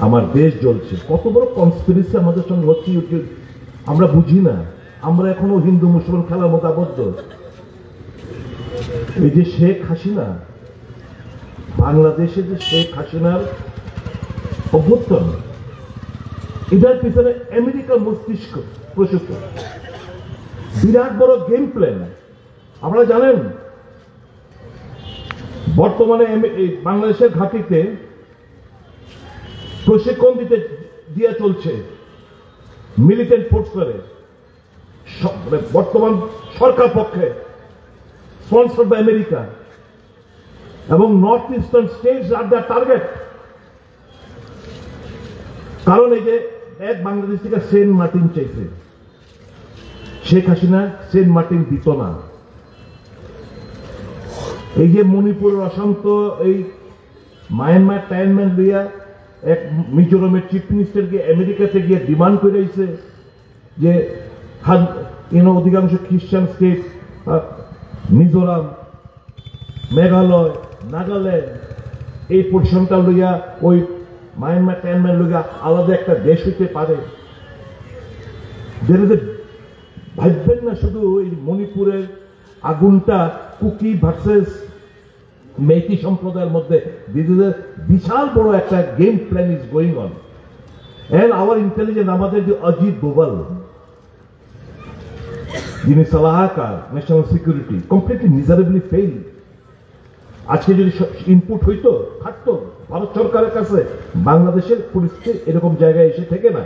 আমার দেশ জ্বলছে। কত বড় কনস্পিরেসি আমাদের সঙ্গে হচ্ছে, আমরা বুঝি না। আমরা এখনো হিন্দু মুসলমান খেলার মতো আবদ্ধ। এই যে শেখ হাসিনা, বাংলাদেশে যে শেখ হাসিনার অভ্যুত্থান, এটার পিছনে আমেরিকার মস্তিষ্ক প্রসূত, বিরাট বড় গেম প্ল্যান। আপনারা জানেন বর্তমানে বাংলাদেশের ঘাঁটিতে প্রশিক্ষণ দিয়ে চলছে মিলিটেন্ট ফোর্সে, বর্তমান সরকার পক্ষে স্পন্সর্ড বাই আমেরিকা, এবং north eastern states are the target. কারণ এই যে এক বাংলাদেশ থেকে সেন্ট মার্টিন চাইছে, শেখ হাসিনা সেন্ট মার্টিন দিত না। এই যে মণিপুরের অশান্ত, এই মায়ানমার টায়ানমার লইয়া এক মিজোরামের চিফ মিনিস্টারকে আমেরিকাতে গিয়ে ডিমান্ড করে আইছে যে অধিকাংশ খ্রিস্টান স্টেট, মিজোরাম, মেঘালয়, নাগাল্যান্ড, এই পোর্শনটা লইয়া ওই মায়ানমার টায়ানমার লইয়া আলাদা একটা দেশ হইতে পারে। ভাববেন না শুধু এই মণিপুরের আগুনটা কুকি ভার্সেস মেইতি সম্প্রদায়ের মধ্যে, বিশাল বড় একটা game plan is going on. And our intelligence, আমাদের যে অজিত দোভাল, যিনি সালাহাকার national security, completely miserably fail. আজকে যদি ইনপুট হইতো থাকতো ভারত সরকারের কাছে, বাংলাদেশের পরিস্থিতি এরকম জায়গায় এসে থেকে না।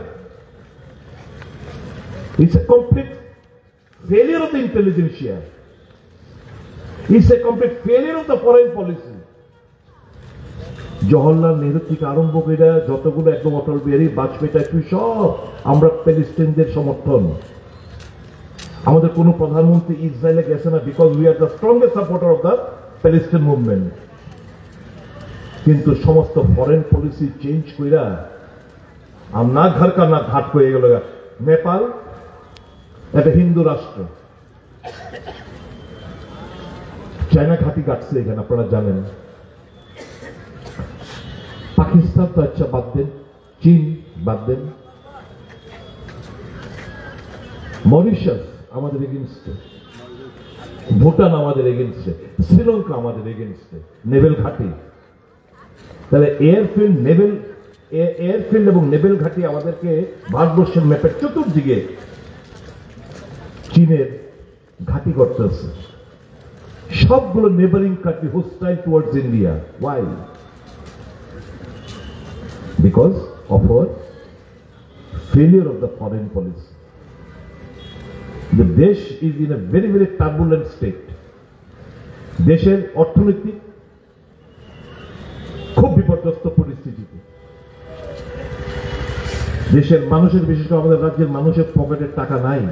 It's a complete failure of the intelligentsia. It's a complete failure of the foreign policy. Jawaharlal Nehru থেকে আরম্ভ করে যতগুলো একদম অটল বিহারী বাজপেয়ী টাইপের সব আমরা প্যালেস্টাইনদের সমর্থন। আমাদের কোন প্রধানমন্ত্রী ইসরায়েলে গেছে না, because we are the strongest supporter of the Palestine movement. কিন্তু সমস্ত ফরেন পলিসি চেঞ্জ কইরা না ঘর কা না ঘাট হয়ে গেল। নেপাল একটা হিন্দু রাষ্ট্র, চায়না ঘাঁটি কাটছে এখানে, আপনারা জানেন। পাকিস্তান তো আচ্ছা বাদ দেন, চীন বাদ দেন, মরিশাস আমাদের এগেনস্টে, ভুটান আমাদের এগেনস্টে, শ্রীলঙ্কা আমাদের এগেনস্টে, নেভেল ঘাঁটি। তাহলে এয়ারফিল্ড এবং নেভেল ঘাঁটি আমাদেরকে ভারতবর্ষের ম্যাপের চতুর্দিকে চীনের ঘাঁটি করতেছে। সবগুলো neighbouring country hostile towards India. Why? Because of our failure of the foreign policy. The দেশ is in a very very turbulent state. দেশের অর্থনীতি খুব বিপর্যস্ত পরিস্থিতিতে। দেশের মানুষের, বিশেষ করে আমাদের রাজ্যের মানুষের পকেটের টাকা নাই।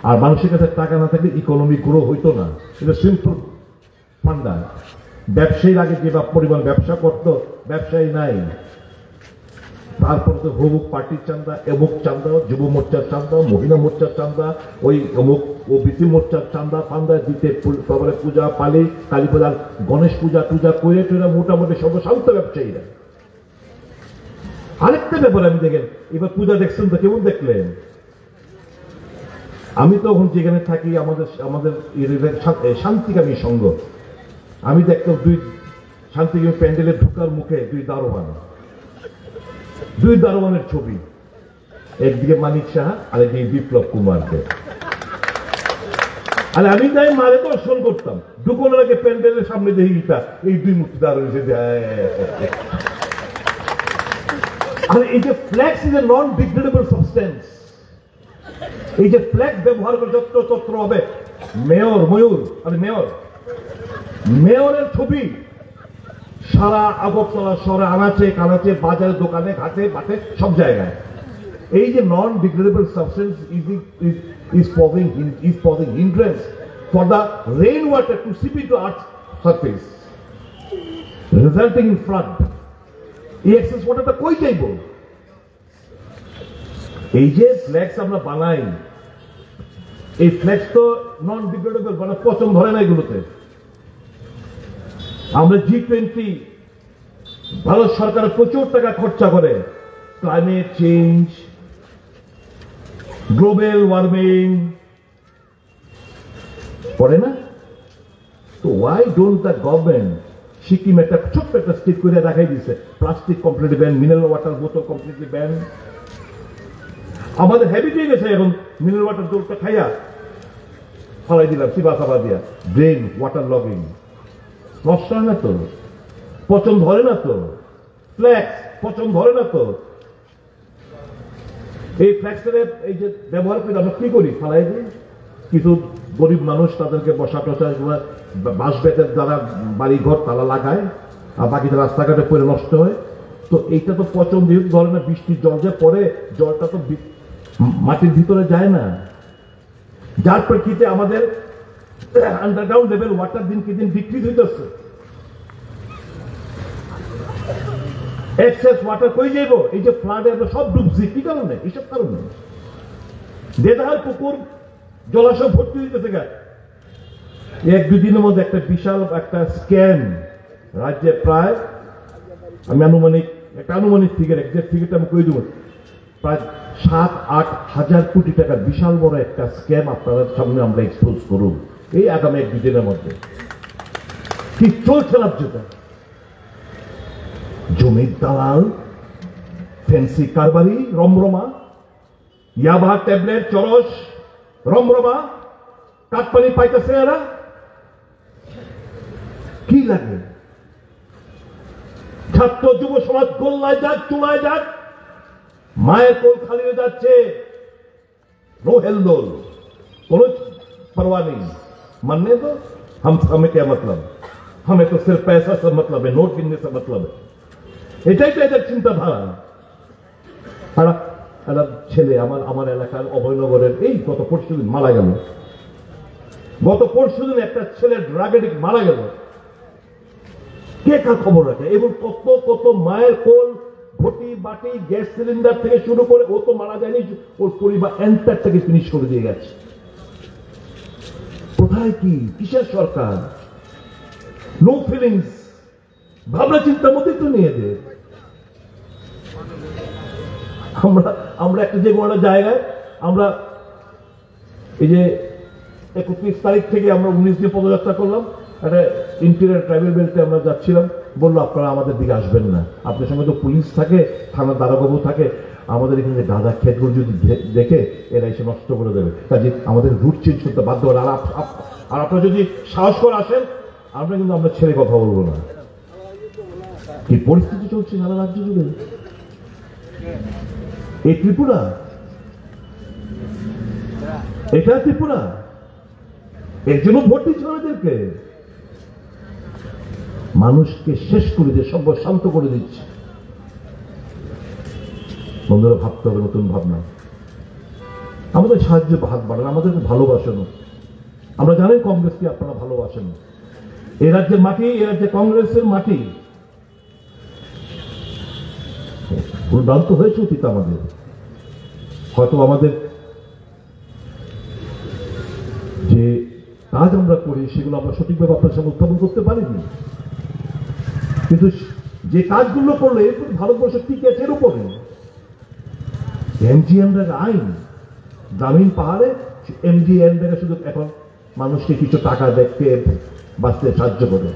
আর মানুষের কাছে টাকা না থাকলে ইকোনমি গ্রো হইতো না। এটা সিম্পল ফান্ডা। ব্যবসায়ীর আগে যে পরিমাণ ব্যবসা করতো, ব্যবসায়ী নাই। তারপর তো হবুক পার্টির চান্দা, এমুক চান্দা, যুব মোর্চার চান্দা, মহিলা মোর্চার চান্দা, ওই অমুক ওবিসি মোর্চার চান্দা ফান্দা দিতে, তারপরে পূজা পালি, কালী পূজার, গণেশ পূজা টুজা করে টুরা মোটামুটি সর্বশান্ত ব্যবসায়ীরা। আরেকটা ব্যাপার আমি দেখেন, এবার পূজা দেখছেন তো কেমন দেখলেন? আমি তো এখন যেখানে থাকি, আমাদের শান্তিকামী সংঘ, আমি দেখতাম দুই শান্তিকামী প্যান্ডেলের ঢোকার মুখে দুই দারোয়ানের ছবি, একদিকে মানিক সাহা আর একদিকে বিপ্লব কুমারকে। আর আমি তাই মারে দর্শন করতাম, ঢুকোনোর আগে প্যান্ডেলের সামনে দেখি এই দুই মূর্তি দাঁড়িয়ে আর এই যে flax is a non degradable substance, এই যে ফ্ল্যাক্স ব্যবহার করে যত্র হবে ময়ূর মেয়রের ছবি সারা আগরতলা শহরে আনাচে কানাচে বাজারে দোকানে ঘাটে বাটে সব জায়গায়। এই যে non degradable substance is causing hindrance for the rainwater to seep into earth's surface, resulting in flood. এই এক্সেস ওয়াটারটা কই যাইব? এই যে ফ্ল্যাক্স আমরা বানাই, এই ফ্ল্যাক্স তো নন ডিগ্রেডেবল, মানে পচন ধরে না এগুলোতে। আমরা G20 ভারত সরকার প্রচুর টাকা খরচা করে ক্লাইমেট চেঞ্জ, গ্লোবাল ওয়ার্মিং করে না? তো why don't the government, Sikkim একটা ছোট্ট একটা স্টেট করে দেখাই দিচ্ছে plastic completely ban, mineral water বোতল কমপ্লিটলি ব্যান। আমাদের হ্যাবিট হয়ে গেছে এখন মিনারেল ওয়াটার জলটা খাইয়া ফলাই দিলাম চিবা চাবা দিয়া, ড্রেন ওয়াটার লগিং নষ্ট হয় না তো, পচন ধরে না তো, ফ্ল্যাক্স পচন ধরে না তো। এই ফ্ল্যাক্সের এই যে ব্যবহার করে আমরা কি করি? ফালাই দিই। কিছু গরিব মানুষ তাদেরকে বসা টসা বাঁশ বেতের দ্বারা বাড়ি ঘর তালা লাগায়, আর বাকিটা রাস্তাঘাটে পরে নষ্ট হয়। তো এইটা তো পচন যেহেতু ধরে না, বৃষ্টির জল যে পরে জলটা তো মাটির ভিতরে যায় না, যার প্রেক্ষিতে আমাদের আন্ডারগ্রাউন্ড লেভেল ওয়াটার দিনকে দিন ডিক্রিজ হইতেছে। এক্সেস ওয়াটার কই যাইব? এই যে ফ্লাডে আমরা সব ডুবছি, কি কারণে? এইসব কারণে দেদার পুকুর জলাশয় ভর্তি হইতেছে। এক দুই দিনের মধ্যে একটা বিশাল একটা স্ক্যাম রাজ্যে প্রায়, আমি আনুমানিক ফিগার, এক্সাক্ট ফিগারটা আমি কই দেব, প্রায় 7-8 হাজার কোটি টাকার বিশাল বড় একটা স্ক্যাম আপনাদের সামনে আমরা এক্সপোজ করুন এই আগামী এক দুই দিনের মধ্যে। কি চলছে রাজ্যটা? জমির দালাল, ফ্যান্সি কারবারি, রমরমা, ইয়াবা ট্যাবলেট চরস, রমরমা, কাঠপানি পাইতেছে এরা। কি লাগে? ছাত্র যুব সমাজ গোল্লায় যাক, চুলায় যাক, মায়ের কোল খালি হয়ে যাচ্ছে, নো হেলদোল, কোন परवाह नहीं। मानने दो, हमें क्या मतलब, हमें तो सिर्फ पैसा से मतलब है, नोट गिनने से मतलब है। এটাই তো এদের চিন্তাধারা। একটা ছেলে আমার এলাকার অভয়নগরের এই গত পরশুদিন মারা গেল। গত পরশুদিন একটা ছেলে ড্রাগ এডিক্ট মারা গেল। কে কার খবর রাখে? এবং কত কত মায়ের কোল, ঘটি বাটি, গ্যাস সিলিন্ডার থেকে শুরু করে, ও তো মারা যায়নি, ওর পরিবার এন্টার থেকে ফিনিশ করে দিয়ে গেছে। কোথায় কি? কিসের সরকার? নো ফিলিংস, ভাবনা চিন্তার মধ্যে তো নিয়ে দে। আমরা একটা যে কোনো জায়গায় আমরা এই যে 31 তারিখ থেকে আমরা 19 দিন পদযাত্রা করলাম, একটা ইন্টেরিয়র ট্রাইবেল বেল্টে আমরা যাচ্ছিলাম, বললো আপনারা আমাদের দিকে আসবেন না, আপনার সঙ্গে তো পুলিশ থাকে, থানার দারোগাবু থাকে, আমাদের এখানে যে গাঁদা ক্ষেতগুলো যদি দেখে এরা এসে নষ্ট করে দেবে, কাজে আমাদের রুট চেঞ্জ করতে বাধ্য হবে। আর আপনারা যদি সাহস করে আসেন, আমরা কিন্তু আমরা ছেড়ে কথা বলবো না। কি পরিস্থিতি চলছে সারা রাজ্য জুড়ে? এই ত্রিপুরা, এটা ত্রিপুরা, এর জন্য ভোট দিচ্ছে আমাদেরকে। মানুষকে শেষ করে দিয়ে সব শান্ত করে দিচ্ছে। বন্ধুরা, ভাবতে হবে নতুন ভাবনা। আমাদের সাহায্য হাত বাড়ান, আমাদেরকে ভালোবাসেন। আমরা জানি কংগ্রেসকে আপনারা ভালোবাসেন। এই রাজ্যের মাটি, এই রাজ্যে কংগ্রেসের মাটি। ভুলভ্রান্ত হয়েছে অতীত আমাদের, হয়তো আমাদের যে কাজ আমরা করি সেগুলো আমরা সঠিকভাবে আপনার সামনে উত্থাপন করতে পারিনি, কিন্তু যে কাজগুলো করলে ভারতবর্ষ টিকে আছে এর উপরে। এমজিএনরের আইন, গ্রামীণ পাহাড়ে এমজিএনরের শুধু এখন মানুষকে কিছু টাকা দেখতে বাঁচতে সাহায্য করে।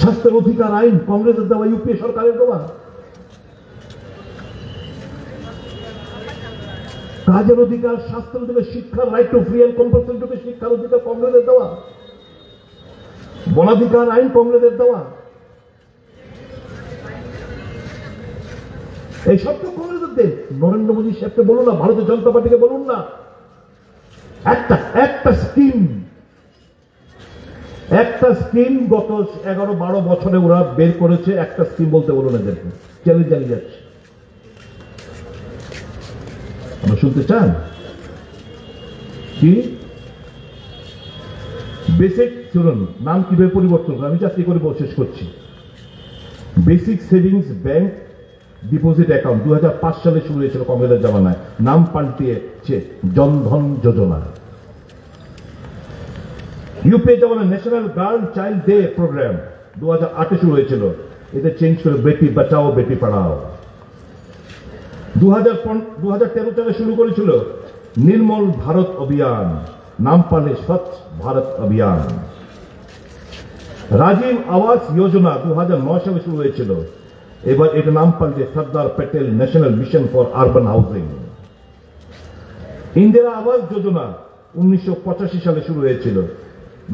স্বাস্থ্যের অধিকার আইন কংগ্রেসের দেওয়া, ইউপিএ সরকারের দেওয়া। কাজের অধিকার, স্বাস্থ্যের অধিকার, শিক্ষার right two free and compulsory শিক্ষার অধিকার কংগ্রেসের দেওয়া। বনাধিকার আইন কংগ্রেসের দেওয়া। এই সব তো কংগ্রেসের। নরেন্দ্র মোদী সাহেবকে বলুন না, ভারতীয় জনতা পার্টিকে বলুন না, একটা স্কিম গত 11-12 বছরে ওরা বের করেছে, একটা স্কিম বলতে বলুন এদেরকে, চ্যালেঞ্জ জানিয়ে যাচ্ছে। আমরা শুনতে চান কি? বেসিক, শুনুন নাম কিভাবে পরিবর্তন করে, আমি চাকরি করে শেষ করছি। Basic savings bank deposit account 2005 সালে শুরু হয়েছিল কংগ্রেসের জামানায়, নাম পাল্টিয়েছে জনধন যোজনা। ইউপিএ জামানায় national girl child day programme 2008 শুরু হয়েছিল, এটা চেঞ্জ করে বেটি বাঁচাও বেটি পড়াও। 2013 সালে শুরু করেছিল নির্মল ভারত অভিযান, নাম পাল্টে স্বচ্ছ ভারত অভিযান। রাজীব আবাস যোজনা 2009 সালে শুরু হয়েছিল, এবার এটা নাম পাল্টে Sardar Patel national mission for urban housing. Indira Awas Yojana 1985 সালে শুরু হয়েছিল,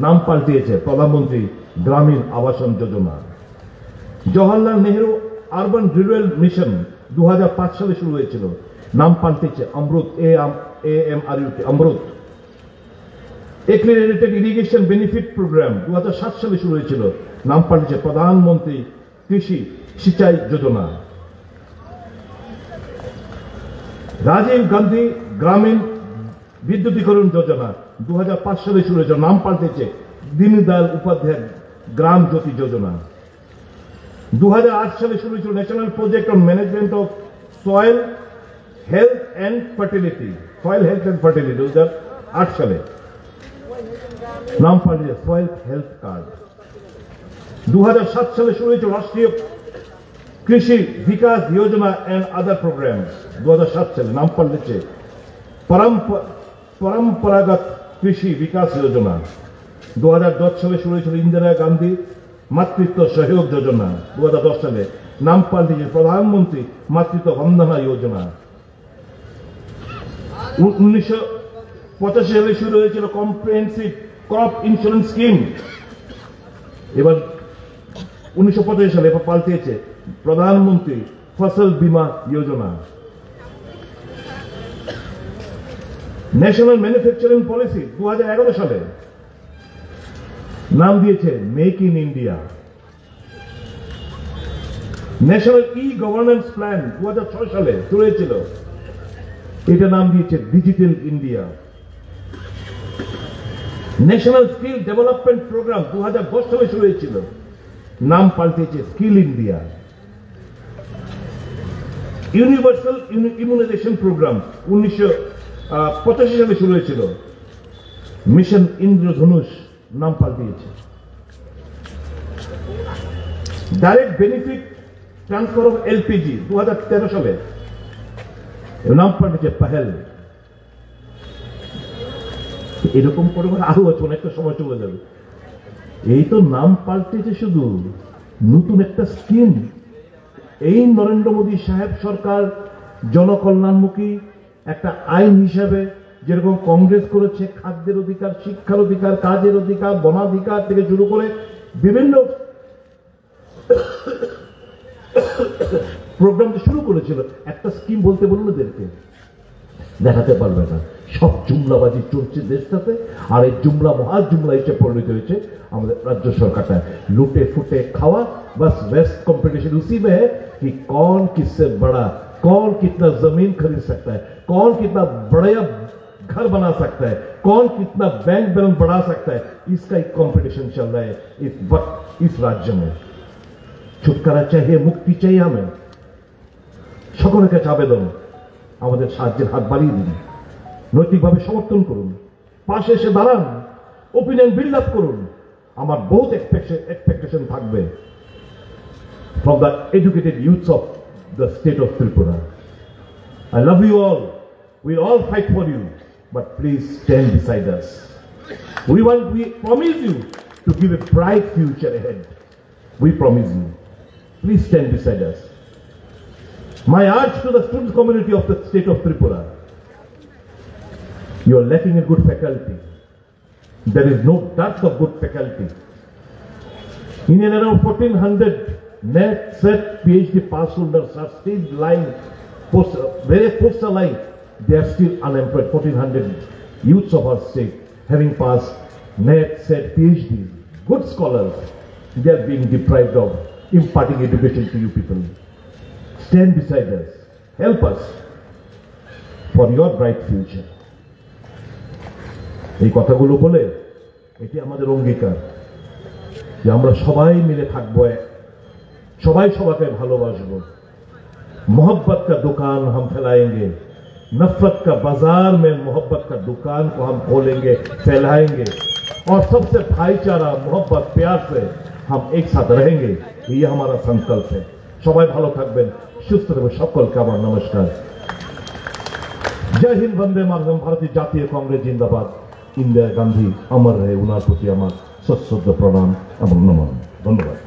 নাম পাল্টিয়েছে প্রধানমন্ত্রী গ্রামীণ আবাসন যোজনা। Jawaharlal Nehru urban rural mission 2005 সালে শুরু হয়েছিল, নাম পাল্টিয়েছে Amrut, AMRUT Amrut. Accelerated irrigation benefit programme 2007 সালে শুরু হয়েছিল, নাম পাল্টিয়েছে প্রধানমন্ত্রী কৃষি সিঁচাই যোজনা। রাজীব গান্ধী গ্রামীণ বিদ্যুতীকরণ যোজনা 2005 সালে শুরু হয়েছিল, নাম পাল্টেছে দীনদয়াল উপাধ্যায় গ্রাম জ্যোতি যোজনা। 2008 সালে শুরু হয়েছিল national project on management of soil health and fertility, 2008 সালে, নাম পাল্টেছে সয়েল হেলথ কার্ড। 2007 সালে শুরু হয়েছিল রাষ্ট্রীয় কৃষি Vikas Yojana and other program, 2007 সালে, নাম পাল্টেছে পরম্পরাগত কৃষি বিকাশ যোজনা। 2010 সালে শুরু হয়েছিল ইন্দিরা গান্ধী মাতৃত্ব সহযোগ যোজনা, 2010 সালে, নাম পাল্টেছে প্রধানমন্ত্রী মাতৃত্ব বন্দনা যোজনা। 1985 সালে শুরু হয়েছিল কম্প্রিহেন্সিভ ক্রপ ইন্স্যুরেন্স স্কিম, এবার 1985 সালে পাল্টিয়েছে প্রধানমন্ত্রী ফসল বীমা যোজনা। ন্যাশনাল ম্যানুফ্যাকচারিং পলিসি 2011 সালে, নাম দিয়েছে make in India. National e governance plan 2006 সালে শুরু হয়েছিল, এটা নাম দিয়েছে digital India. National skill development programme 2010 সালে শুরু হয়েছিল, নাম পাল্টেছে skill India. Universal immunisation programme 1985 সালে শুরু হয়েছিল, মিশন ইন্দ্রধনুষ, নাম পাল্টিয়েছে। Direct benefit transfer of LPG 2013 সালে, নাম পাল্টেছে পাহেল। এরকম করে আরো আছে, অনেকটা সময় চলে যাবে। এই তো নাম পাল্টেছে শুধু, নতুন একটা স্কিম। এই নরেন্দ্র মোদী সাহেব সরকার জনকল্যাণমুখী একটা আইন হিসাবে যেরকম কংগ্রেস করেছে, খাদ্যের অধিকার, শিক্ষার অধিকার, কাজের অধিকার, বনাধিকার থেকে শুরু করে বিভিন্ন প্রোগ্রাম শুরু করেছিল, একটা স্কিম বলতে বলুন এদেরকে, দেখাতে পারবে না। সব জুমলাবাজি চলছে দেশটাতে, আর এই জুমলা মহা জুমলা হিসেবে পরিণত হয়েছে আমাদের রাজ্য সরকারটা। লুটে ফুটে খাওয়া, बस वेस्ट कंपटीशन उसी में है कि कौन किससे बड़ा, कौन कितना जमीन खरीद सकता है, कौन कितना बड़ा घर बना सकता है, कौन कितना बैंक बैलेंस बढ़ा सकता है, इसका एक कंपटीशन चल रहा है इस वक्त इस राज्य में। छुटकारा चाहिए, मुक्ति चाहिए हमें। সকলের কাছে আবেদন, আমাদের সাহায্যের হাত বাড়িয়ে দিন, নৈতিকভাবে সমর্থন করুন, পাশে এসে দাঁড়ান, ওপিনিয়ন বিল্ড আপ করুন। আমার বহুত এক্সপেকটেশন থাকবে from the educated youths of the state of Tripura. I love you all. We'll all fight for you, but please stand beside us. We promise you to give a bright future ahead. We promise you. Please stand beside us. My urge to the student community of the state of Tripura: you are lacking a good faculty. There is no dearth of good faculty. In and around 1400 net set PhD pass holders are still lying, various posts are lying. They are still unemployed. 1,400 youths of our state having passed net set PhD, good scholars, they are being deprived of imparting education to you people. Stand beside us, help us for your bright future. এই কথাগুলো বলে এটি আমাদের অঙ্গীকার যে আমরা সবাই মিলে থাকবো, সবাই সবাইকে ভালোবাসবো। मोहब्बत का दुकान हम फैलाएंगे, नफरत का बाजार में मोहब्बत का दुकान को हम खोलेंगे, फैलाएंगे और सबसे भाईचारा मोहब्बत प्यार से हम एक साथ रहेंगे। ये हमारा संकल्प है। সবাই ভালো থাকবেন, সুস্থ থাকবেন। সকলকে আমার নমস্কার। জয় হিন্দ, বন্দে মাতরম। ভারতীয় জাতীয় কংগ্রেস জিন্দাবাদ। ইন্দিরা গান্ধী অমর রহে। উনার প্রতি আমার সশ্রদ্ধ প্রণাম এবং নমন। ধন্যবাদ।